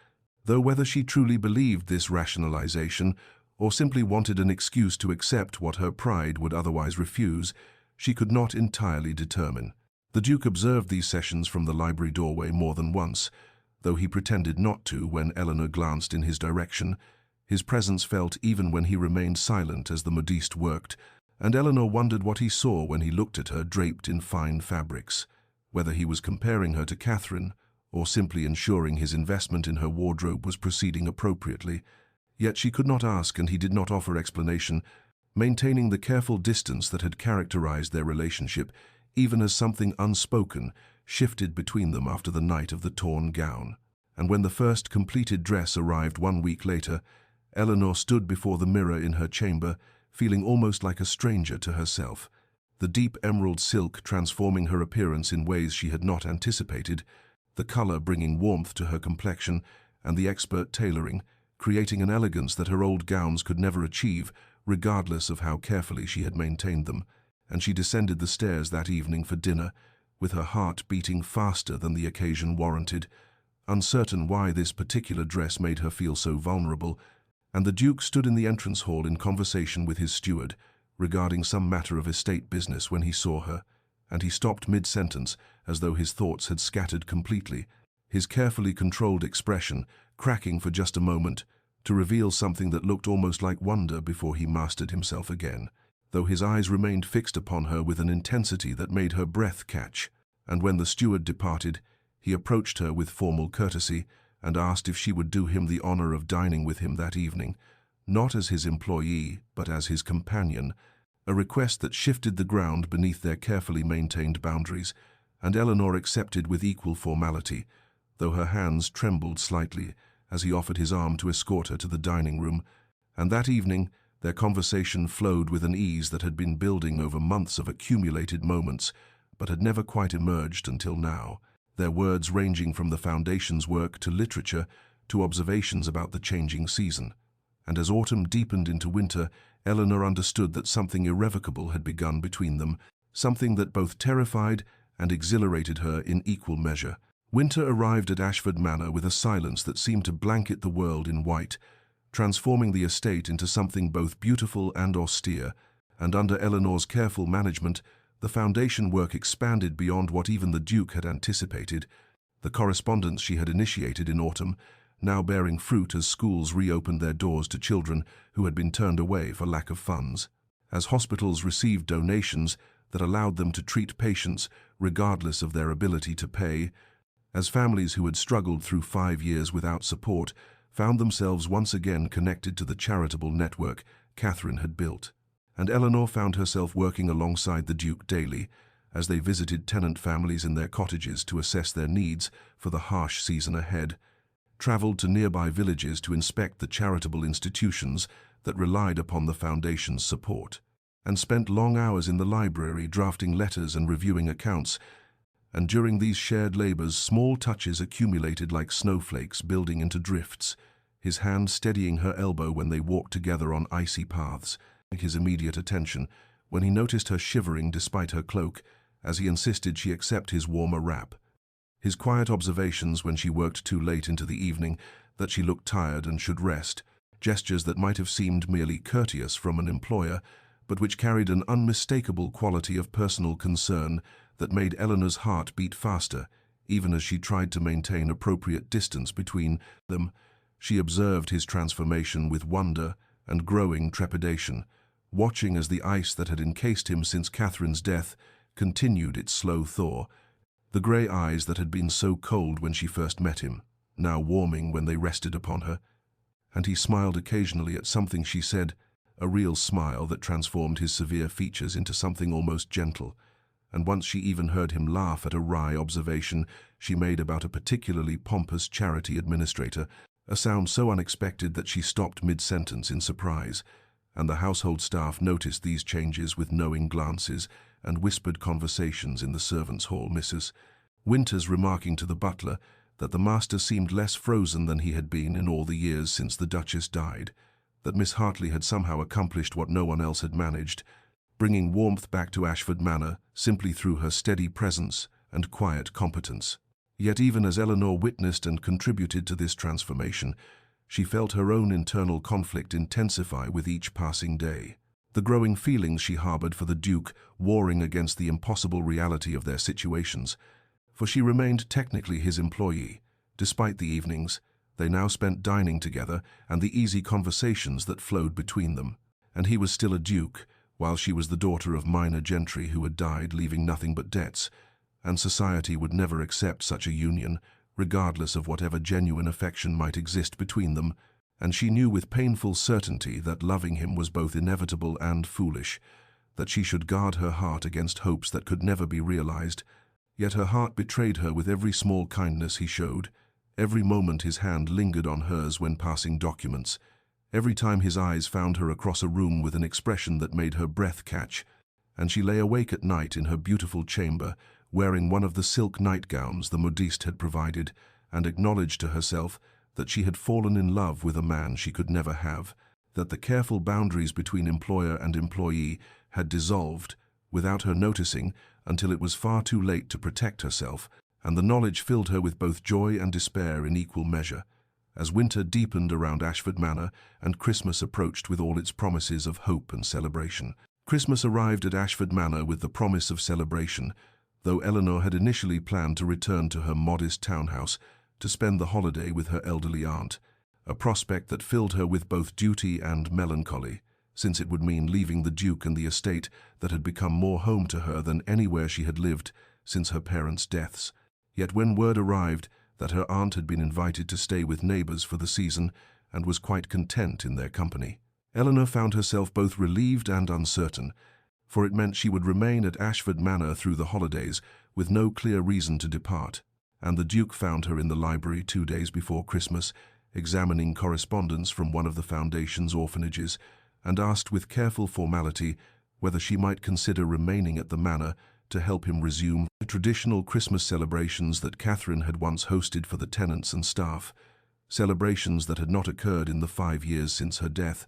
though whether she truly believed this rationalization or simply wanted an excuse to accept what her pride would otherwise refuse, she could not entirely determine. The Duke observed these sessions from the library doorway more than once, though he pretended not to when Eleanor glanced in his direction. His presence felt even when he remained silent as the modiste worked, and Eleanor wondered what he saw when he looked at her draped in fine fabrics, whether he was comparing her to Catherine or simply ensuring his investment in her wardrobe was proceeding appropriately. Yet she could not ask, and he did not offer explanation, maintaining the careful distance that had characterized their relationship, even as something unspoken shifted between them after the night of the torn gown. And when the first completed dress arrived 1 week later, Eleanor stood before the mirror in her chamber, feeling almost like a stranger to herself. The deep emerald silk transforming her appearance in ways she had not anticipated, the color bringing warmth to her complexion, and the expert tailoring, creating an elegance that her old gowns could never achieve, regardless of how carefully she had maintained them. And she descended the stairs that evening for dinner, with her heart beating faster than the occasion warranted, uncertain why this particular dress made her feel so vulnerable. And the Duke stood in the entrance hall in conversation with his steward, regarding some matter of estate business when he saw her, and he stopped mid-sentence as though his thoughts had scattered completely, his carefully controlled expression cracking for just a moment to reveal something that looked almost like wonder before he mastered himself again, though his eyes remained fixed upon her with an intensity that made her breath catch. And when the steward departed, he approached her with formal courtesy and asked if she would do him the honor of dining with him that evening, not as his employee, but as his companion, a request that shifted the ground beneath their carefully maintained boundaries, and Eleanor accepted with equal formality, though her hands trembled slightly as he offered his arm to escort her to the dining room. And that evening, their conversation flowed with an ease that had been building over months of accumulated moments, but had never quite emerged until now, their words ranging from the foundation's work to literature to observations about the changing season. And as autumn deepened into winter, Eleanor understood that something irrevocable had begun between them, something that both terrified and exhilarated her in equal measure. Winter arrived at Ashford Manor with a silence that seemed to blanket the world in white, transforming the estate into something both beautiful and austere, and under Eleanor's careful management, the foundation work expanded beyond what even the Duke had anticipated. The correspondence she had initiated in autumn, now bearing fruit as schools reopened their doors to children who had been turned away for lack of funds, as hospitals received donations that allowed them to treat patients regardless of their ability to pay, as families who had struggled through 5 years without support found themselves once again connected to the charitable network Catherine had built. And Eleanor found herself working alongside the Duke daily, as they visited tenant families in their cottages to assess their needs for the harsh season ahead, traveled to nearby villages to inspect the charitable institutions that relied upon the foundation's support, and spent long hours in the library drafting letters and reviewing accounts. And during these shared labors, small touches accumulated like snowflakes building into drifts, his hand steadying her elbow when they walked together on icy paths, his immediate attention when he noticed her shivering despite her cloak, as he insisted she accept his warmer wrap, his quiet observations when she worked too late into the evening that she looked tired and should rest, gestures that might have seemed merely courteous from an employer, but which carried an unmistakable quality of personal concern that made Eleanor's heart beat faster, even as she tried to maintain appropriate distance between them. She observed his transformation with wonder and growing trepidation, watching as the ice that had encased him since Catherine's death continued its slow thaw, the grey eyes that had been so cold when she first met him, now warming when they rested upon her. And he smiled occasionally at something she said, a real smile that transformed his severe features into something almost gentle. And once she even heard him laugh at a wry observation she made about a particularly pompous charity administrator, a sound so unexpected that she stopped mid-sentence in surprise, and the household staff noticed these changes with knowing glances and whispered conversations in the servants' hall, Mrs. Winters remarking to the butler that the master seemed less frozen than he had been in all the years since the Duchess died, that Miss Hartley had somehow accomplished what no one else had managed, bringing warmth back to Ashford Manor simply through her steady presence and quiet competence. Yet even as Eleanor witnessed and contributed to this transformation, she felt her own internal conflict intensify with each passing day. The growing feelings she harbored for the Duke warring against the impossible reality of their situations, for she remained technically his employee. Despite the evenings they now spent dining together and the easy conversations that flowed between them, and he was still a duke, while she was the daughter of minor gentry who had died leaving nothing but debts, and society would never accept such a union, regardless of whatever genuine affection might exist between them. and she knew with painful certainty that loving him was both inevitable and foolish, that she should guard her heart against hopes that could never be realized. Yet her heart betrayed her with every small kindness he showed, every moment his hand lingered on hers when passing documents, every time his eyes found her across a room with an expression that made her breath catch, and she lay awake at night in her beautiful chamber, wearing one of the silk nightgowns the modiste had provided, and acknowledged to herself that she had fallen in love with a man she could never have, that the careful boundaries between employer and employee had dissolved, without her noticing, until it was far too late to protect herself, and the knowledge filled her with both joy and despair in equal measure. As winter deepened around Ashford Manor and Christmas approached with all its promises of hope and celebration. Christmas arrived at Ashford Manor with the promise of celebration, though Eleanor had initially planned to return to her modest townhouse to spend the holiday with her elderly aunt, a prospect that filled her with both duty and melancholy, since it would mean leaving the Duke and the estate that had become more home to her than anywhere she had lived since her parents' deaths. Yet when word arrived that her aunt had been invited to stay with neighbours for the season and was quite content in their company, Eleanor found herself both relieved and uncertain, for it meant she would remain at Ashford Manor through the holidays with no clear reason to depart, and the Duke found her in the library 2 days before Christmas, examining correspondence from one of the Foundation's orphanages, and asked with careful formality whether she might consider remaining at the manor to help him resume the traditional Christmas celebrations that Catherine had once hosted for the tenants and staff, celebrations that had not occurred in the 5 years since her death,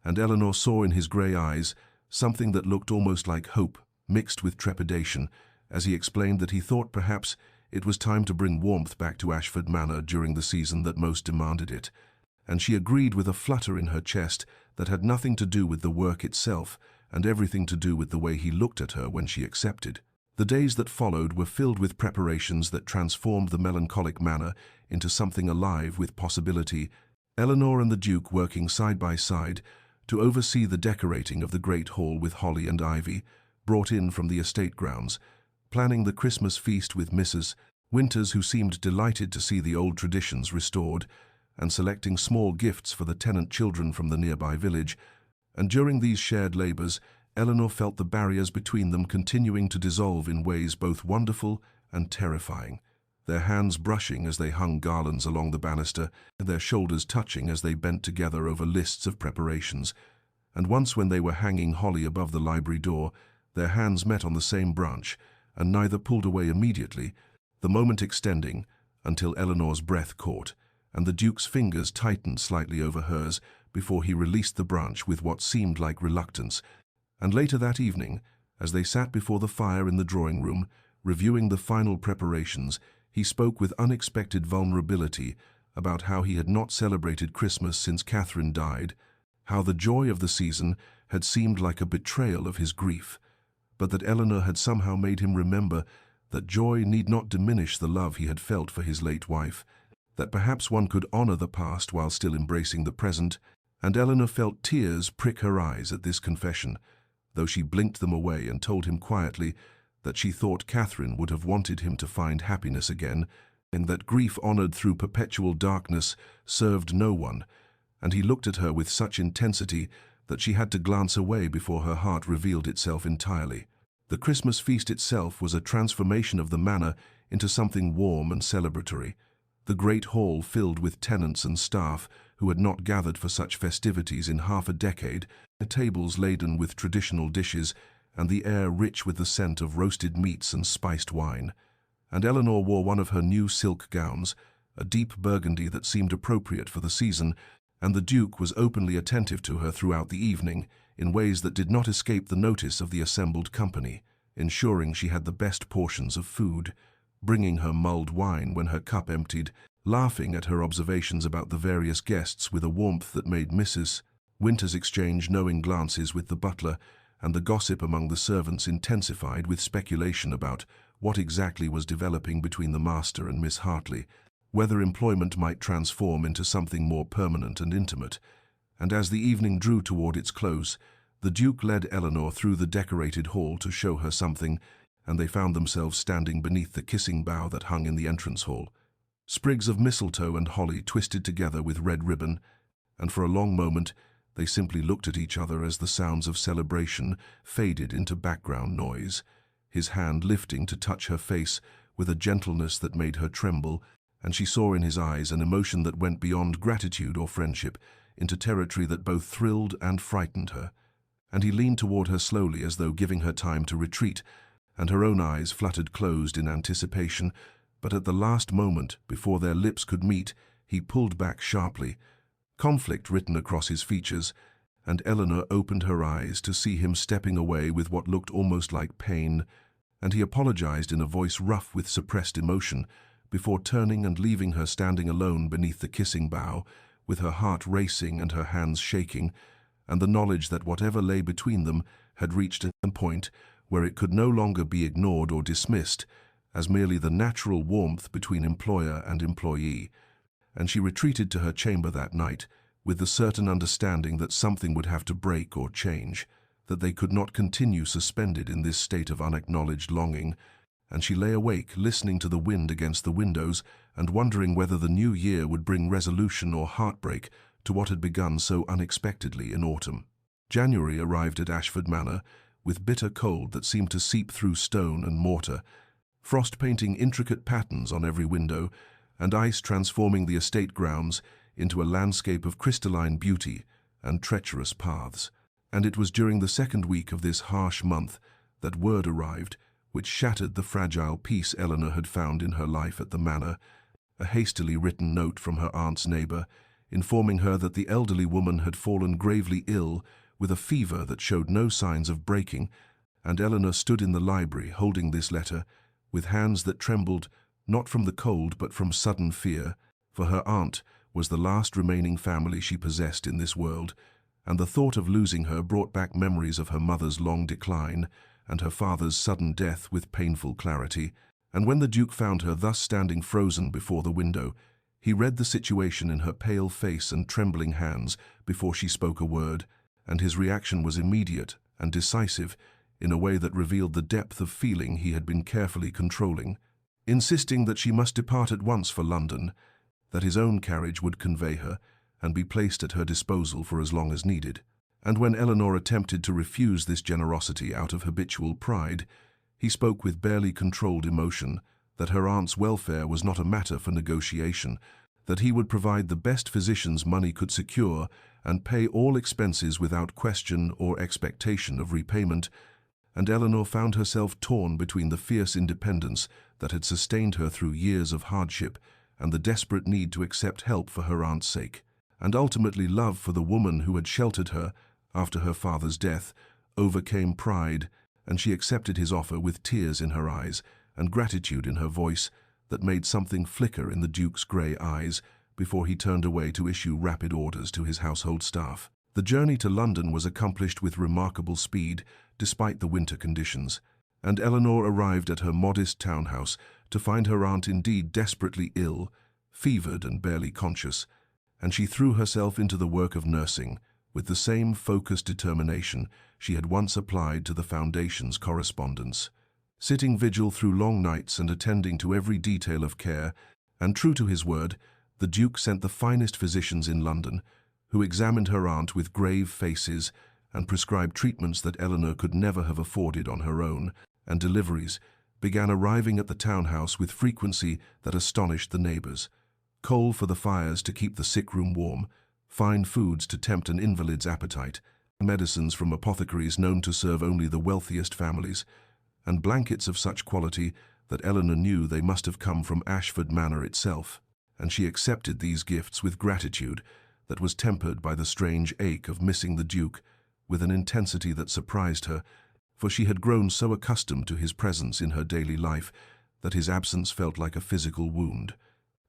and Eleanor saw in his grey eyes something that looked almost like hope, mixed with trepidation, as he explained that he thought perhaps it was time to bring warmth back to Ashford Manor during the season that most demanded it, and she agreed with a flutter in her chest that had nothing to do with the work itself and everything to do with the way he looked at her when she accepted. The days that followed were filled with preparations that transformed the melancholic manor into something alive with possibility, Eleanor and the Duke working side by side to oversee the decorating of the great hall with holly and ivy, brought in from the estate grounds, planning the Christmas feast with Mrs. Winters, who seemed delighted to see the old traditions restored, and selecting small gifts for the tenant children from the nearby village. And during these shared labours, Eleanor felt the barriers between them continuing to dissolve in ways both wonderful and terrifying, their hands brushing as they hung garlands along the banister, their shoulders touching as they bent together over lists of preparations. And once when they were hanging holly above the library door, their hands met on the same branch, and neither pulled away immediately, the moment extending until Eleanor's breath caught, and the Duke's fingers tightened slightly over hers before he released the branch with what seemed like reluctance. And later that evening, as they sat before the fire in the drawing-room, reviewing the final preparations, he spoke with unexpected vulnerability about how he had not celebrated Christmas since Catherine died, how the joy of the season had seemed like a betrayal of his grief, but that Eleanor had somehow made him remember that joy need not diminish the love he had felt for his late wife, that perhaps one could honor the past while still embracing the present, and Eleanor felt tears prick her eyes at this confession, though she blinked them away and told him quietly that she thought Catherine would have wanted him to find happiness again, and that grief honored through perpetual darkness served no one, and he looked at her with such intensity that she had to glance away before her heart revealed itself entirely. The Christmas feast itself was a transformation of the manor into something warm and celebratory. The great hall filled with tenants and staff who had not gathered for such festivities in half a decade, the tables laden with traditional dishes, and the air rich with the scent of roasted meats and spiced wine. And Eleanor wore one of her new silk gowns, a deep burgundy that seemed appropriate for the season, and the Duke was openly attentive to her throughout the evening, in ways that did not escape the notice of the assembled company, ensuring she had the best portions of food, bringing her mulled wine when her cup emptied, laughing at her observations about the various guests with a warmth that made Mrs. Winters exchange knowing glances with the butler, and the gossip among the servants intensified with speculation about what exactly was developing between the master and Miss Hartley, whether employment might transform into something more permanent and intimate. And as the evening drew toward its close, the Duke led Eleanor through the decorated hall to show her something, and they found themselves standing beneath the kissing bough that hung in the entrance hall. Sprigs of mistletoe and holly twisted together with red ribbon, and for a long moment they simply looked at each other as the sounds of celebration faded into background noise, his hand lifting to touch her face with a gentleness that made her tremble, and she saw in his eyes an emotion that went beyond gratitude or friendship into territory that both thrilled and frightened her. And he leaned toward her slowly as though giving her time to retreat, and her own eyes fluttered closed in anticipation, but at the last moment, before their lips could meet, he pulled back sharply, conflict written across his features, and Eleanor opened her eyes to see him stepping away with what looked almost like pain, and he apologized in a voice rough with suppressed emotion, before turning and leaving her standing alone beneath the kissing bough, with her heart racing and her hands shaking, and the knowledge that whatever lay between them had reached a point where it could no longer be ignored or dismissed as merely the natural warmth between employer and employee. And she retreated to her chamber that night with the certain understanding that something would have to break or change, that they could not continue suspended in this state of unacknowledged longing, and she lay awake listening to the wind against the windows and wondering whether the new year would bring resolution or heartbreak to what had begun so unexpectedly in autumn. January arrived at Ashford Manor with bitter cold that seemed to seep through stone and mortar, frost painting intricate patterns on every window, and ice transforming the estate grounds into a landscape of crystalline beauty and treacherous paths. And it was during the second week of this harsh month that word arrived which shattered the fragile peace Eleanor had found in her life at the manor, a hastily written note from her aunt's neighbour, informing her that the elderly woman had fallen gravely ill with a fever that showed no signs of breaking, and Eleanor stood in the library holding this letter, with hands that trembled not from the cold but from sudden fear, for her aunt was the last remaining family she possessed in this world, and the thought of losing her brought back memories of her mother's long decline and her father's sudden death with painful clarity. And when the Duke found her thus standing frozen before the window, he read the situation in her pale face and trembling hands before she spoke a word, and his reaction was immediate and decisive in a way that revealed the depth of feeling he had been carefully controlling, insisting that she must depart at once for London, that his own carriage would convey her and be placed at her disposal for as long as needed. And when Eleanor attempted to refuse this generosity out of habitual pride, he spoke with barely controlled emotion that her aunt's welfare was not a matter for negotiation, that he would provide the best physicians money could secure and pay all expenses without question or expectation of repayment, and Eleanor found herself torn between the fierce independence that had sustained her through years of hardship and the desperate need to accept help for her aunt's sake, and ultimately love for the woman who had sheltered her after her father's death overcame pride, and she accepted his offer with tears in her eyes and gratitude in her voice that made something flicker in the Duke's grey eyes before he turned away to issue rapid orders to his household staff. The journey to London was accomplished with remarkable speed despite the winter conditions, and Eleanor arrived at her modest townhouse to find her aunt indeed desperately ill, fevered and barely conscious, and she threw herself into the work of nursing with the same focused determination she had once applied to the Foundation's correspondence. Sitting vigil through long nights and attending to every detail of care, and true to his word, the Duke sent the finest physicians in London, who examined her aunt with grave faces and prescribed treatments that Eleanor could never have afforded on her own, and deliveries began arriving at the townhouse with frequency that astonished the neighbours. Coal for the fires to keep the sick room warm, fine foods to tempt an invalid's appetite, medicines from apothecaries known to serve only the wealthiest families, and blankets of such quality that Eleanor knew they must have come from Ashford Manor itself, and she accepted these gifts with gratitude that was tempered by the strange ache of missing the Duke with an intensity that surprised her, for she had grown so accustomed to his presence in her daily life that his absence felt like a physical wound.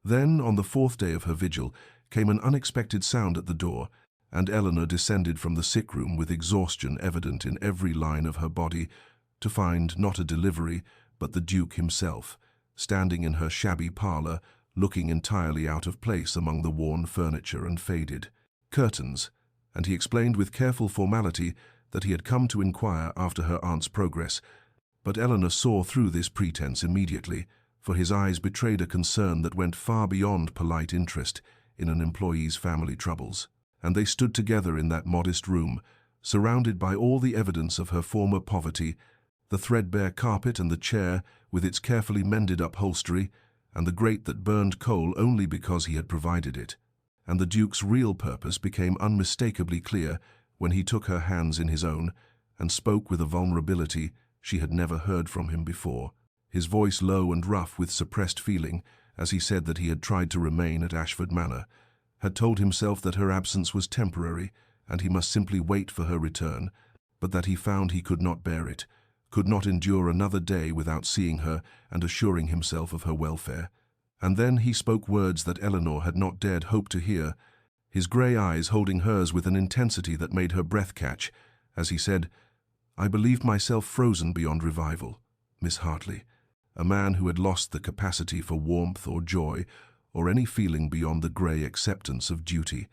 Then, on the fourth day of her vigil, came an unexpected sound at the door, and Eleanor descended from the sick room with exhaustion evident in every line of her body, to find not a delivery, but the Duke himself, standing in her shabby parlour, looking entirely out of place among the worn furniture and faded curtains, and he explained with careful formality that he had come to inquire after her aunt's progress, but Eleanor saw through this pretense immediately, for his eyes betrayed a concern that went far beyond polite interest in an employee's family troubles. And they stood together in that modest room, surrounded by all the evidence of her former poverty, the threadbare carpet and the chair with its carefully mended upholstery, and the grate that burned coal only because he had provided it. And the Duke's real purpose became unmistakably clear when he took her hands in his own and spoke with a vulnerability she had never heard from him before, his voice low and rough with suppressed feeling as he said that he had tried to remain at Ashford Manor, had told himself that her absence was temporary and he must simply wait for her return, but that he found he could not bear it, could not endure another day without seeing her and assuring himself of her welfare. And then he spoke words that Eleanor had not dared hope to hear, his grey eyes holding hers with an intensity that made her breath catch, as he said, "I believed myself frozen beyond revival, Miss Hartley, a man who had lost the capacity for warmth or joy or any feeling beyond the grey acceptance of duty.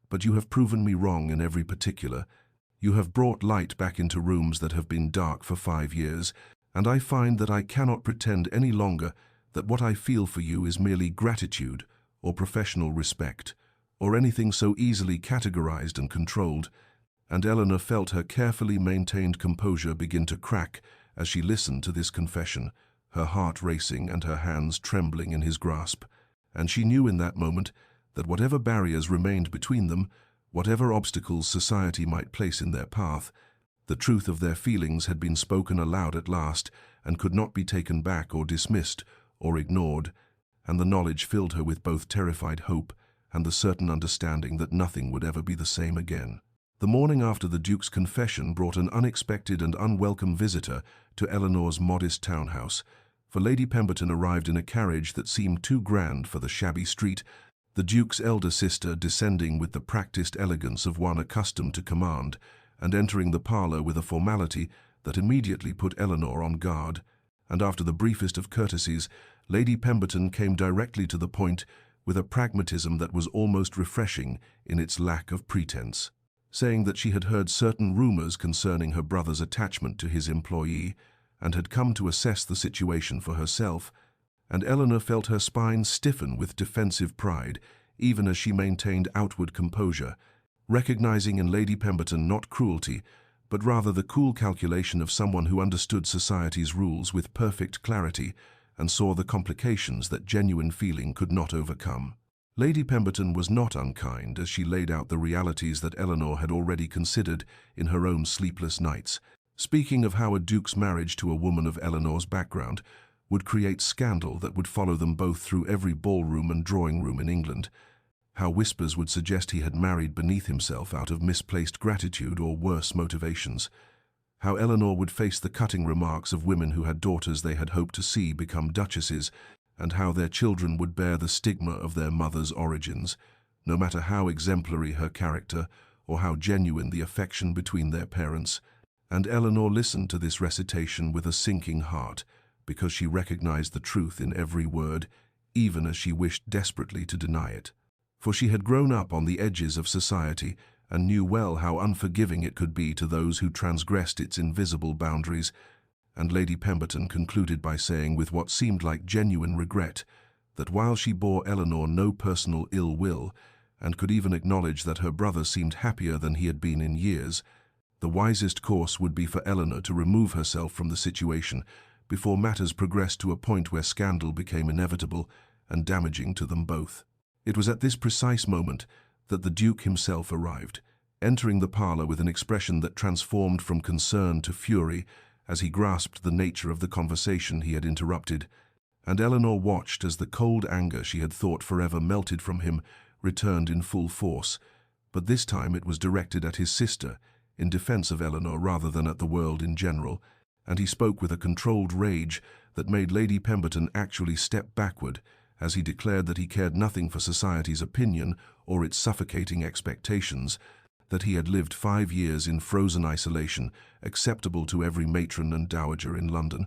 But you have proven me wrong in every particular. You have brought light back into rooms that have been dark for 5 years, and I find that I cannot pretend any longer that what I feel for you is merely gratitude or professional respect, or anything so easily categorized and controlled." And Eleanor felt her carefully maintained composure begin to crack as she listened to this confession, her heart racing and her hands trembling in his grasp. And she knew in that moment that whatever barriers remained between them, whatever obstacles society might place in their path, the truth of their feelings had been spoken aloud at last and could not be taken back or dismissed or ignored, and the knowledge filled her with both terrified hope and the certain understanding that nothing would ever be the same again. The morning after the Duke's confession brought an unexpected and unwelcome visitor to Eleanor's modest townhouse, for Lady Pemberton arrived in a carriage that seemed too grand for the shabby street, the Duke's elder sister descending with the practiced elegance of one accustomed to command, and entering the parlour with a formality that immediately put Eleanor on guard. And after the briefest of courtesies, Lady Pemberton came directly to the point with a pragmatism that was almost refreshing in its lack of pretense, saying that she had heard certain rumours concerning her brother's attachment to his employee and had come to assess the situation for herself, and Eleanor felt her spine stiffen with defensive pride, even as she maintained outward composure, recognizing in Lady Pemberton not cruelty, but rather the cool calculation of someone who understood society's rules with perfect clarity and saw the complications that genuine feeling could not overcome. Lady Pemberton was not unkind as she laid out the realities that Eleanor had already considered in her own sleepless nights, speaking of how a duke's marriage to a woman of Eleanor's background would create scandal that would follow them both through every ballroom and drawing-room in England, how whispers would suggest he had married beneath himself out of misplaced gratitude or worse motivations, how Eleanor would face the cutting remarks of women who had daughters they had hoped to see become duchesses, and how their children would bear the stigma of their mother's origins, no matter how exemplary her character or how genuine the affection between their parents. And Eleanor listened to this recitation with a sinking heart, because she recognized the truth in every word, even as she wished desperately to deny it. For she had grown up on the edges of society and knew well how unforgiving it could be to those who transgressed its invisible boundaries, and Lady Pemberton concluded by saying with what seemed like genuine regret that while she bore Eleanor no personal ill will, and could even acknowledge that her brother seemed happier than he had been in years, the wisest course would be for Eleanor to remove herself from the situation before matters progressed to a point where scandal became inevitable and damaging to them both. It was at this precise moment that the Duke himself arrived, entering the parlour with an expression that transformed from concern to fury as he grasped the nature of the conversation he had interrupted, and Eleanor watched as the cold anger she had thought forever melted from him returned in full force, but this time it was directed at his sister, in defence of Eleanor rather than at the world in general, and he spoke with a controlled rage that made Lady Pemberton actually step backward as he declared that he cared nothing for society's opinion or its suffocating expectations, that he had lived 5 years in frozen isolation, acceptable to every matron and dowager in London,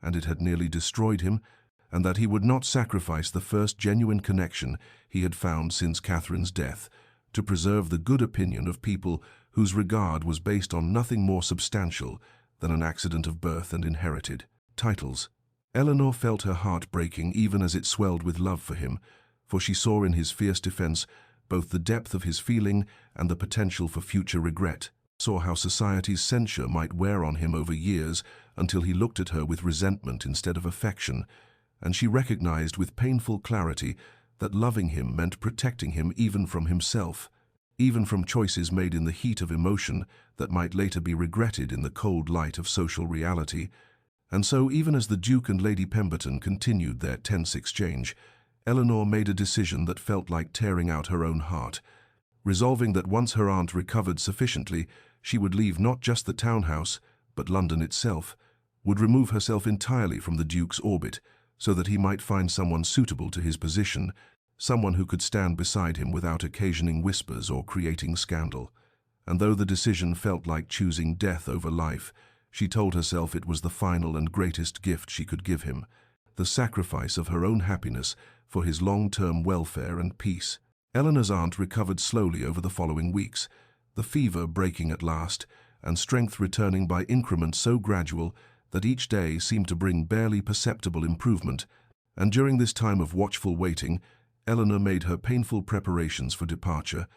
and it had nearly destroyed him, and that he would not sacrifice the first genuine connection he had found since Catherine's death, to preserve the good opinion of people whose regard was based on nothing more substantial than an accident of birth and inherited titles. Eleanor felt her heart breaking even as it swelled with love for him, for she saw in his fierce defence both the depth of his feeling and the potential for future regret. Saw how society's censure might wear on him over years until he looked at her with resentment instead of affection, and she recognized with painful clarity that loving him meant protecting him even from himself, even from choices made in the heat of emotion that might later be regretted in the cold light of social reality. And so, even as the Duke and Lady Pemberton continued their tense exchange, Eleanor made a decision that felt like tearing out her own heart, resolving that once her aunt recovered sufficiently, she would leave not just the townhouse, but London itself, would remove herself entirely from the Duke's orbit, so that he might find someone suitable to his position, someone who could stand beside him without occasioning whispers or creating scandal. And though the decision felt like choosing death over life, she told herself it was the final and greatest gift she could give him, the sacrifice of her own happiness for his long-term welfare and peace. Eleanor's aunt recovered slowly over the following weeks, the fever breaking at last, and strength returning by increments so gradual that each day seemed to bring barely perceptible improvement. And during this time of watchful waiting, Eleanor made her painful preparations for departure,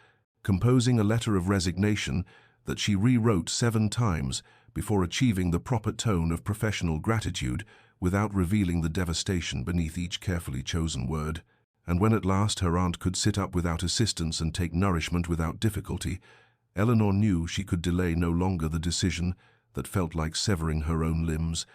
composing a letter of resignation that she rewrote 7 times before achieving the proper tone of professional gratitude without revealing the devastation beneath each carefully chosen word. And when at last her aunt could sit up without assistance and take nourishment without difficulty, Eleanor knew she could delay no longer the decision that felt like severing her own limbs,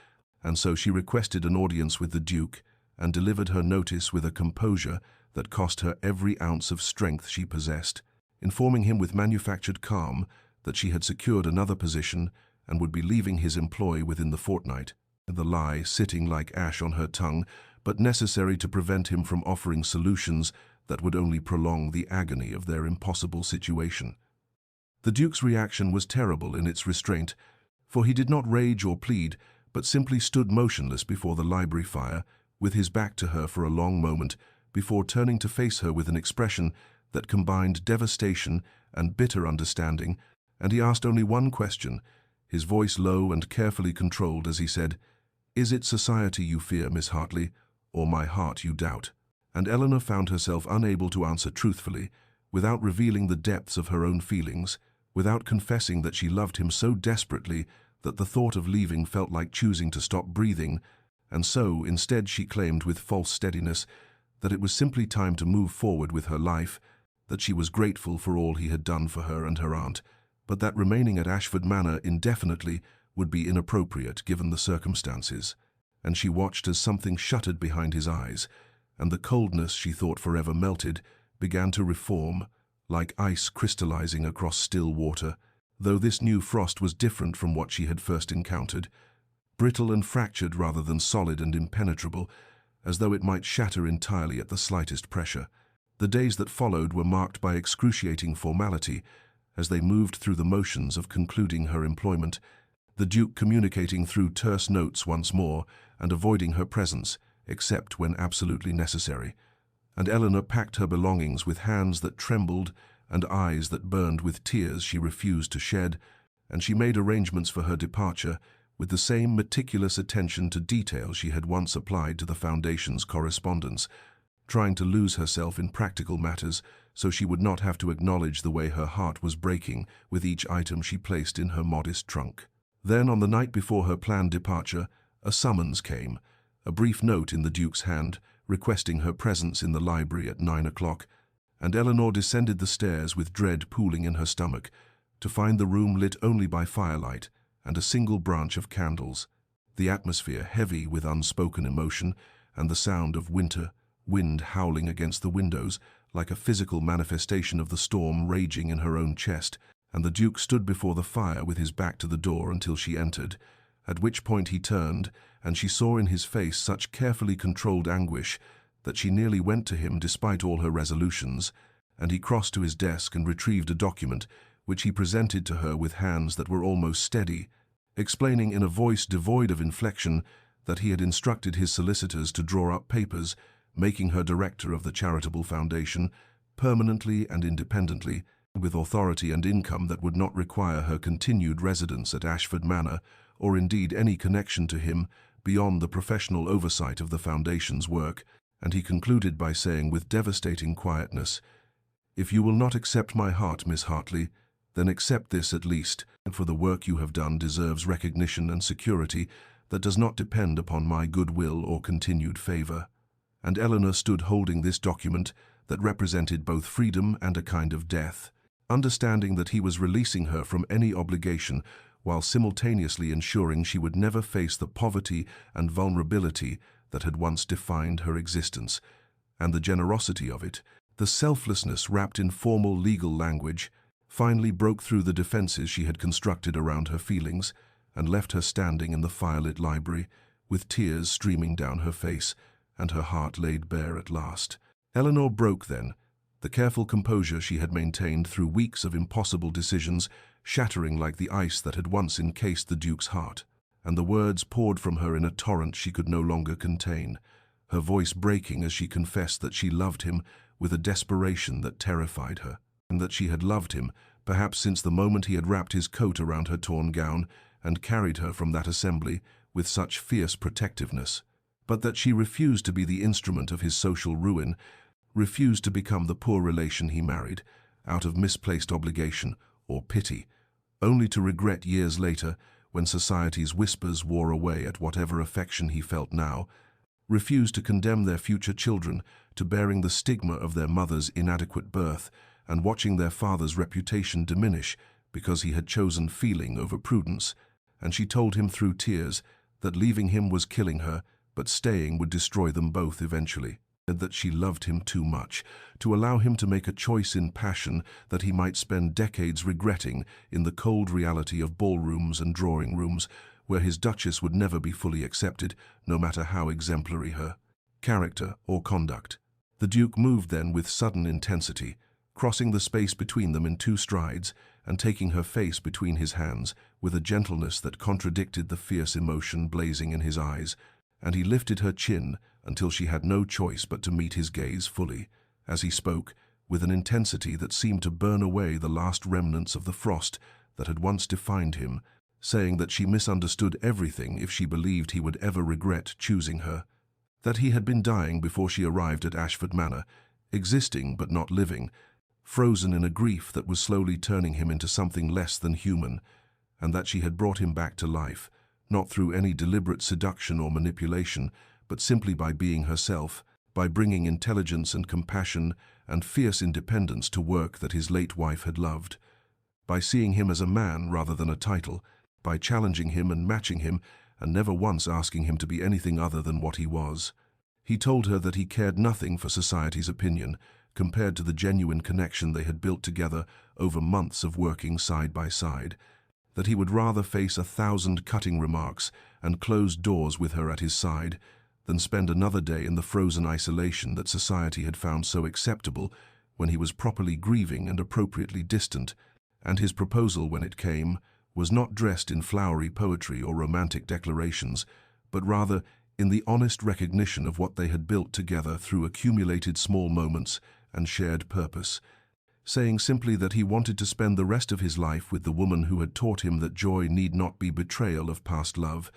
and so she requested an audience with the Duke and delivered her notice with a composure that cost her every ounce of strength she possessed, informing him with manufactured calm that she had secured another position and would be leaving his employ within the fortnight, the lie sitting like ash on her tongue, but necessary to prevent him from offering solutions that would only prolong the agony of their impossible situation. The Duke's reaction was terrible in its restraint, for he did not rage or plead, but simply stood motionless before the library fire, with his back to her for a long moment, before turning to face her with an expression that combined devastation and bitter understanding, and he asked only one question, his voice low and carefully controlled as he said, "Is it society you fear, Miss Hartley, or my heart you doubt?" And Eleanor found herself unable to answer truthfully, without revealing the depths of her own feelings, without confessing that she loved him so desperately that the thought of leaving felt like choosing to stop breathing, and so instead she claimed with false steadiness that it was simply time to move forward with her life, that she was grateful for all he had done for her and her aunt, but that remaining at Ashford Manor indefinitely would be inappropriate given the circumstances. And she watched as something shuttered behind his eyes, and the coldness she thought forever melted began to reform, like ice crystallizing across still water, though this new frost was different from what she had first encountered, brittle and fractured rather than solid and impenetrable, as though it might shatter entirely at the slightest pressure. The days that followed were marked by excruciating formality, as they moved through the motions of concluding her employment, the Duke communicating through terse notes once more and avoiding her presence, except when absolutely necessary. And Eleanor packed her belongings with hands that trembled and eyes that burned with tears she refused to shed, and she made arrangements for her departure with the same meticulous attention to detail she had once applied to the Foundation's correspondence, trying to lose herself in practical matters so she would not have to acknowledge the way her heart was breaking with each item she placed in her modest trunk. Then, on the night before her planned departure, a summons came, a brief note in the Duke's hand, requesting her presence in the library at 9 o'clock, and Eleanor descended the stairs with dread pooling in her stomach, to find the room lit only by firelight and a single branch of candles, the atmosphere heavy with unspoken emotion and the sound of winter, wind howling against the windows like a physical manifestation of the storm raging in her own chest, and the Duke stood before the fire with his back to the door until she entered, at which point he turned, and she saw in his face such carefully controlled anguish that she nearly went to him despite all her resolutions, and he crossed to his desk and retrieved a document which he presented to her with hands that were almost steady, explaining in a voice devoid of inflection that he had instructed his solicitors to draw up papers making her director of the charitable foundation, permanently and independently, with authority and income that would not require her continued residence at Ashford Manor, or indeed any connection to him beyond the professional oversight of the foundation's work, and he concluded by saying with devastating quietness, If you will not accept my heart, Miss Hartley, then accept this at least, and for the work you have done deserves recognition and security that does not depend upon my goodwill or continued favor." And Eleanor stood holding this document that represented both freedom and a kind of death, understanding that he was releasing her from any obligation while simultaneously ensuring she would never face the poverty and vulnerability that had once defined her existence, and the generosity of it, the selflessness wrapped in formal legal language, finally broke through the defenses she had constructed around her feelings and left her standing in the firelit library, with tears streaming down her face and her heart laid bare at last. Eleanor broke then, the careful composure she had maintained through weeks of impossible decisions shattering like the ice that had once encased the Duke's heart, and the words poured from her in a torrent she could no longer contain, her voice breaking as she confessed that she loved him with a desperation that terrified her, and that she had loved him, perhaps since the moment he had wrapped his coat around her torn gown and carried her from that assembly with such fierce protectiveness, but that she refused to be the instrument of his social ruin, refused to become the poor relation he married, out of misplaced obligation or pity, only to regret years later, when society's whispers wore away at whatever affection he felt now, refused to condemn their future children to bearing the stigma of their mother's inadequate birth and watching their father's reputation diminish because he had chosen feeling over prudence, and she told him through tears that leaving him was killing her, but staying would destroy them both eventually, and that she loved him too much to allow him to make a choice in passion that he might spend decades regretting in the cold reality of ballrooms and drawing rooms, where his duchess would never be fully accepted, no matter how exemplary her character or conduct. The Duke moved then with sudden intensity, crossing the space between them in 2 strides and taking her face between his hands with a gentleness that contradicted the fierce emotion blazing in his eyes, and he lifted her chin until she had no choice but to meet his gaze fully, as he spoke, with an intensity that seemed to burn away the last remnants of the frost that had once defined him, saying that she misunderstood everything if she believed he would ever regret choosing her, that he had been dying before she arrived at Ashford Manor, existing but not living, frozen in a grief that was slowly turning him into something less than human, and that she had brought him back to life, not through any deliberate seduction or manipulation, but simply by being herself, by bringing intelligence and compassion and fierce independence to work that his late wife had loved, by seeing him as a man rather than a title, by challenging him and matching him and never once asking him to be anything other than what he was. He told her that he cared nothing for society's opinion compared to the genuine connection they had built together over months of working side by side, that he would rather face 1,000 cutting remarks and closed doors with her at his side than spend another day in the frozen isolation that society had found so acceptable when he was properly grieving and appropriately distant, and his proposal, when it came, was not dressed in flowery poetry or romantic declarations, but rather in the honest recognition of what they had built together through accumulated small moments and shared purpose, saying simply that he wanted to spend the rest of his life with the woman who had taught him that joy need not be betrayal of past love,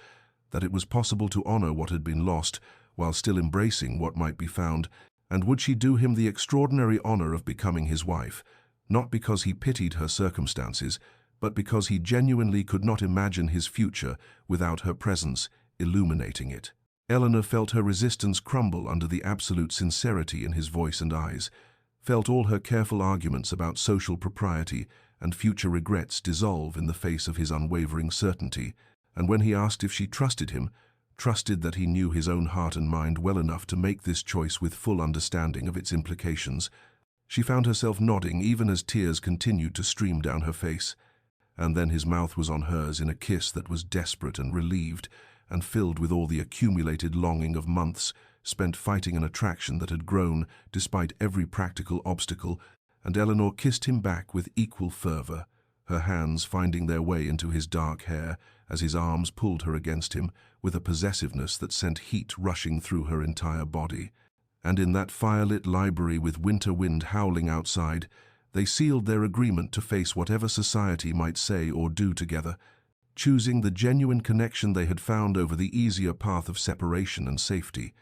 that it was possible to honor what had been lost while still embracing what might be found, and would she do him the extraordinary honor of becoming his wife, not because he pitied her circumstances, but because he genuinely could not imagine his future without her presence illuminating it. Eleanor felt her resistance crumble under the absolute sincerity in his voice and eyes, felt all her careful arguments about social propriety and future regrets dissolve in the face of his unwavering certainty, and when he asked if she trusted him, trusted that he knew his own heart and mind well enough to make this choice with full understanding of its implications, she found herself nodding even as tears continued to stream down her face, and then his mouth was on hers in a kiss that was desperate and relieved, and filled with all the accumulated longing of months spent fighting an attraction that had grown despite every practical obstacle, and Eleanor kissed him back with equal fervor, her hands finding their way into his dark hair as his arms pulled her against him with a possessiveness that sent heat rushing through her entire body. And in that firelit library with winter wind howling outside, they sealed their agreement to face whatever society might say or do together, choosing the genuine connection they had found over the easier path of separation and safety,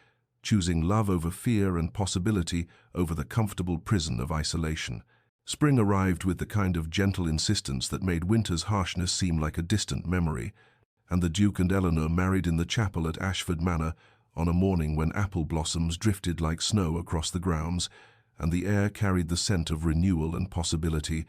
choosing love over fear and possibility over the comfortable prison of isolation. Spring arrived with the kind of gentle insistence that made winter's harshness seem like a distant memory, and the Duke and Eleanor married in the chapel at Ashford Manor on a morning when apple blossoms drifted like snow across the grounds, and the air carried the scent of renewal and possibility,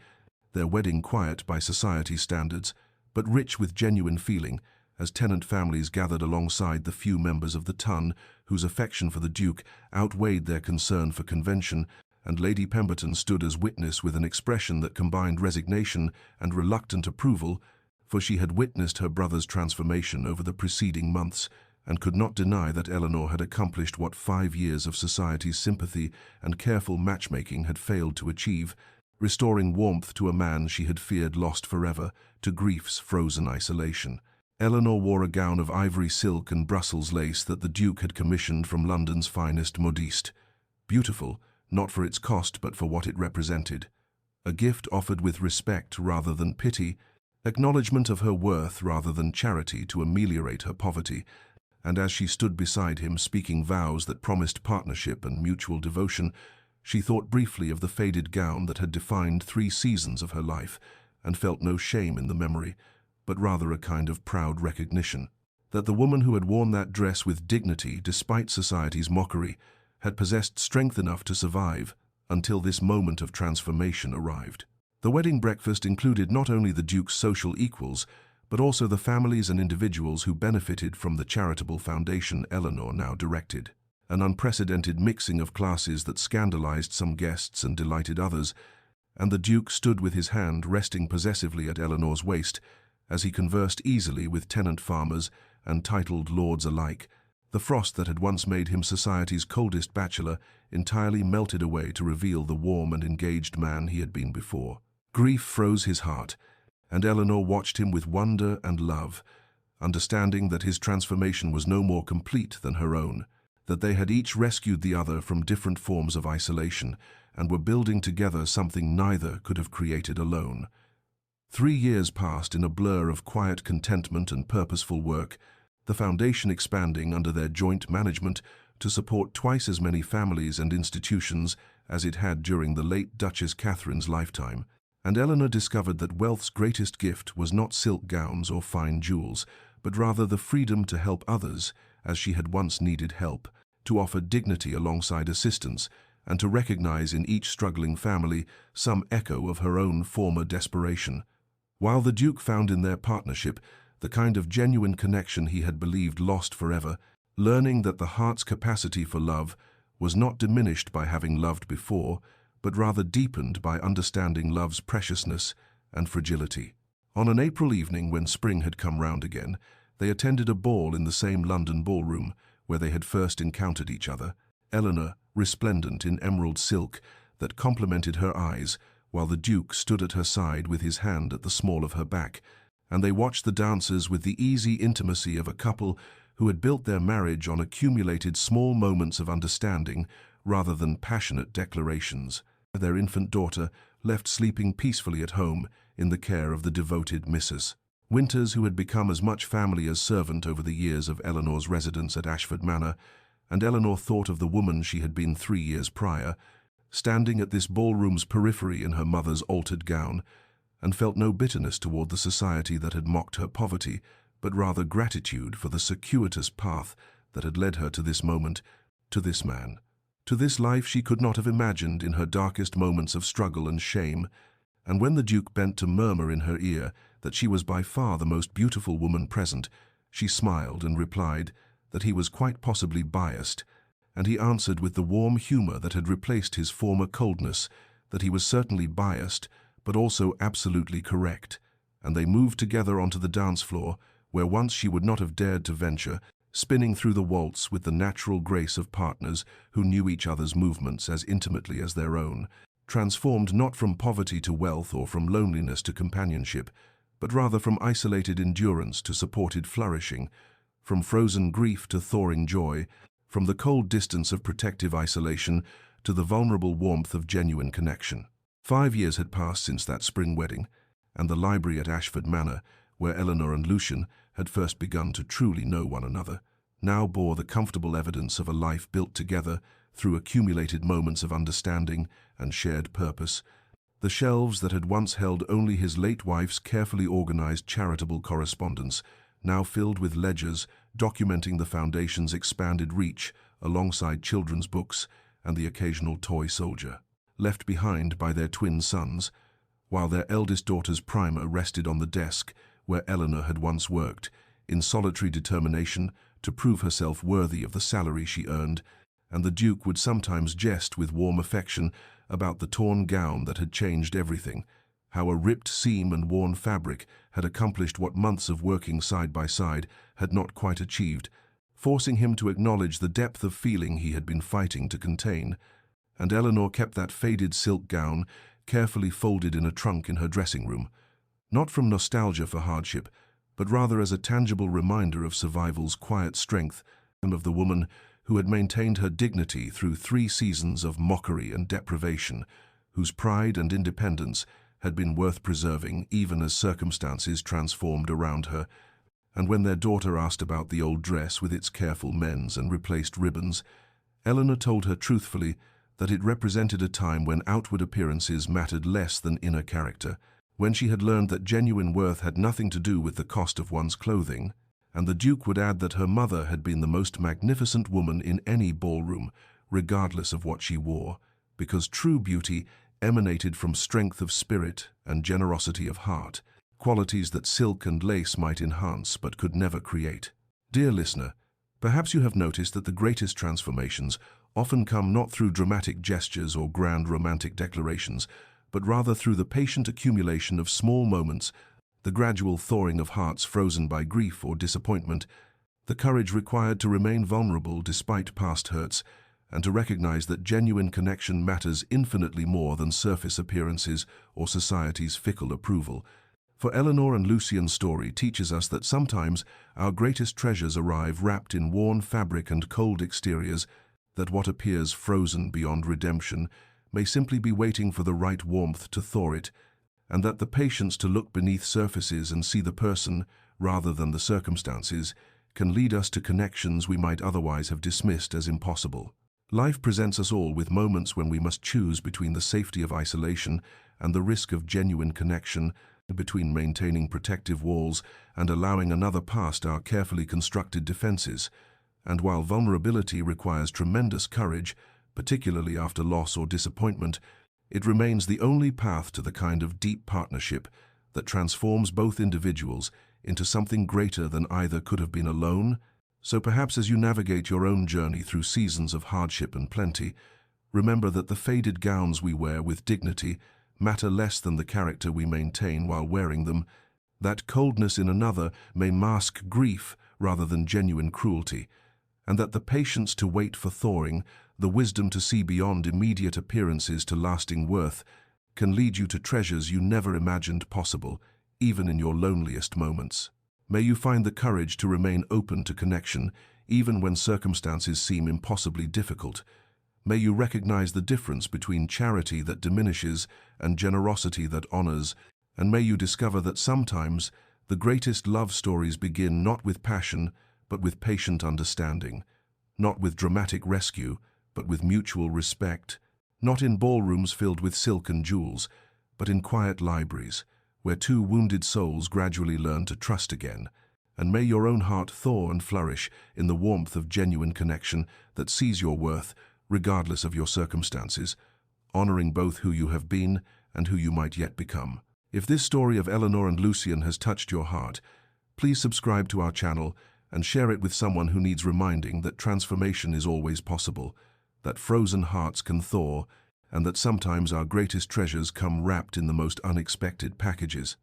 their wedding quiet by society standards, but rich with genuine feeling, as tenant families gathered alongside the few members of the ton whose affection for the Duke outweighed their concern for convention, and Lady Pemberton stood as witness with an expression that combined resignation and reluctant approval, for she had witnessed her brother's transformation over the preceding months, and could not deny that Eleanor had accomplished what 5 years of society's sympathy and careful matchmaking had failed to achieve, restoring warmth to a man she had feared lost forever to grief's frozen isolation. Eleanor wore a gown of ivory silk and Brussels lace that the Duke had commissioned from London's finest modiste. Beautiful, not for its cost but for what it represented. A gift offered with respect rather than pity, acknowledgement of her worth rather than charity to ameliorate her poverty, and as she stood beside him speaking vows that promised partnership and mutual devotion, she thought briefly of the faded gown that had defined 3 seasons of her life, and felt no shame in the memory, but rather a kind of proud recognition that the woman who had worn that dress with dignity despite society's mockery had possessed strength enough to survive until this moment of transformation arrived. The wedding breakfast included not only the Duke's social equals, but also the families and individuals who benefited from the charitable foundation Eleanor now directed. An unprecedented mixing of classes that scandalized some guests and delighted others, and the Duke stood with his hand resting possessively at Eleanor's waist as he conversed easily with tenant farmers and titled lords alike. The frost that had once made him society's coldest bachelor entirely melted away to reveal the warm and engaged man he had been before. Grief froze his heart, and Eleanor watched him with wonder and love, understanding that his transformation was no more complete than her own, that they had each rescued the other from different forms of isolation and were building together something neither could have created alone. 3 years passed in a blur of quiet contentment and purposeful work, the foundation expanding under their joint management to support twice as many families and institutions as it had during the late Duchess Catherine's lifetime. And Eleanor discovered that wealth's greatest gift was not silk gowns or fine jewels, but rather the freedom to help others as she had once needed help, to offer dignity alongside assistance, and to recognize in each struggling family some echo of her own former desperation. While the Duke found in their partnership the kind of genuine connection he had believed lost forever, learning that the heart's capacity for love was not diminished by having loved before, but rather deepened by understanding love's preciousness and fragility. On an April evening when spring had come round again, they attended a ball in the same London ballroom where they had first encountered each other, Eleanor resplendent in emerald silk that complemented her eyes, while the Duke stood at her side with his hand at the small of her back, and they watched the dancers with the easy intimacy of a couple who had built their marriage on accumulated small moments of understanding rather than passionate declarations. Their infant daughter left sleeping peacefully at home in the care of the devoted Mrs. Winters, who had become as much family as servant over the years of Eleanor's residence at Ashford Manor, and Eleanor thought of the woman she had been 3 years prior, standing at this ballroom's periphery in her mother's altered gown, and felt no bitterness toward the society that had mocked her poverty, but rather gratitude for the circuitous path that had led her to this moment, to this man, to this life she could not have imagined in her darkest moments of struggle and shame. And when the Duke bent to murmur in her ear that she was by far the most beautiful woman present, she smiled and replied that he was quite possibly biased, and he answered with the warm humor that had replaced his former coldness that he was certainly biased, but also absolutely correct, and they moved together onto the dance floor, where once she would not have dared to venture, spinning through the waltz with the natural grace of partners who knew each other's movements as intimately as their own, transformed not from poverty to wealth or from loneliness to companionship, but rather from isolated endurance to supported flourishing, from frozen grief to thawing joy, from the cold distance of protective isolation to the vulnerable warmth of genuine connection. 5 years had passed since that spring wedding, and the library at Ashford Manor, where Eleanor and Lucian had first begun to truly know one another, now bore the comfortable evidence of a life built together through accumulated moments of understanding and shared purpose. The shelves that had once held only his late wife's carefully organized charitable correspondence now filled with ledgers documenting the foundation's expanded reach alongside children's books and the occasional toy soldier, left behind by their twin sons, while their eldest daughter's primer rested on the desk where Eleanor had once worked, in solitary determination to prove herself worthy of the salary she earned, and the Duke would sometimes jest with warm affection about the torn gown that had changed everything, how a ripped seam and worn fabric had accomplished what months of working side by side had not quite achieved, forcing him to acknowledge the depth of feeling he had been fighting to contain. And Eleanor kept that faded silk gown carefully folded in a trunk in her dressing room, not from nostalgia for hardship, but rather as a tangible reminder of survival's quiet strength and of the woman who had maintained her dignity through 3 seasons of mockery and deprivation, whose pride and independence had been worth preserving even as circumstances transformed around her. And when their daughter asked about the old dress with its careful mends and replaced ribbons, Eleanor told her truthfully that it represented a time when outward appearances mattered less than inner character, when she had learned that genuine worth had nothing to do with the cost of one's clothing. And the Duke would add that her mother had been the most magnificent woman in any ballroom, regardless of what she wore, because true beauty emanated from strength of spirit and generosity of heart, qualities that silk and lace might enhance but could never create. Dear listener, perhaps you have noticed that the greatest transformations often come not through dramatic gestures or grand romantic declarations, but rather through the patient accumulation of small moments, the gradual thawing of hearts frozen by grief or disappointment, the courage required to remain vulnerable despite past hurts, and to recognize that genuine connection matters infinitely more than surface appearances or society's fickle approval. For Eleanor and Lucian's story teaches us that sometimes our greatest treasures arrive wrapped in worn fabric and cold exteriors, that what appears frozen beyond redemption may simply be waiting for the right warmth to thaw it, and that the patience to look beneath surfaces and see the person rather than the circumstances can lead us to connections we might otherwise have dismissed as impossible. Life presents us all with moments when we must choose between the safety of isolation and the risk of genuine connection, between maintaining protective walls and allowing another past our carefully constructed defenses. And while vulnerability requires tremendous courage, particularly after loss or disappointment, it remains the only path to the kind of deep partnership that transforms both individuals into something greater than either could have been alone. So perhaps as you navigate your own journey through seasons of hardship and plenty, remember that the faded gowns we wear with dignity matter less than the character we maintain while wearing them, that coldness in another may mask grief rather than genuine cruelty, and that the patience to wait for thawing, the wisdom to see beyond immediate appearances to lasting worth, can lead you to treasures you never imagined possible, even in your loneliest moments. May you find the courage to remain open to connection, even when circumstances seem impossibly difficult. May you recognize the difference between charity that diminishes and generosity that honors, and may you discover that sometimes the greatest love stories begin not with passion, but with patient understanding, not with dramatic rescue, but with mutual respect, not in ballrooms filled with silk and jewels, but in quiet libraries, where 2 wounded souls gradually learn to trust again. And may your own heart thaw and flourish in the warmth of genuine connection that sees your worth, regardless of your circumstances, honoring both who you have been and who you might yet become. If this story of Eleanor and Lucian has touched your heart, please subscribe to our channel and share it with someone who needs reminding that transformation is always possible, that frozen hearts can thaw, and that sometimes our greatest treasures come wrapped in the most unexpected packages.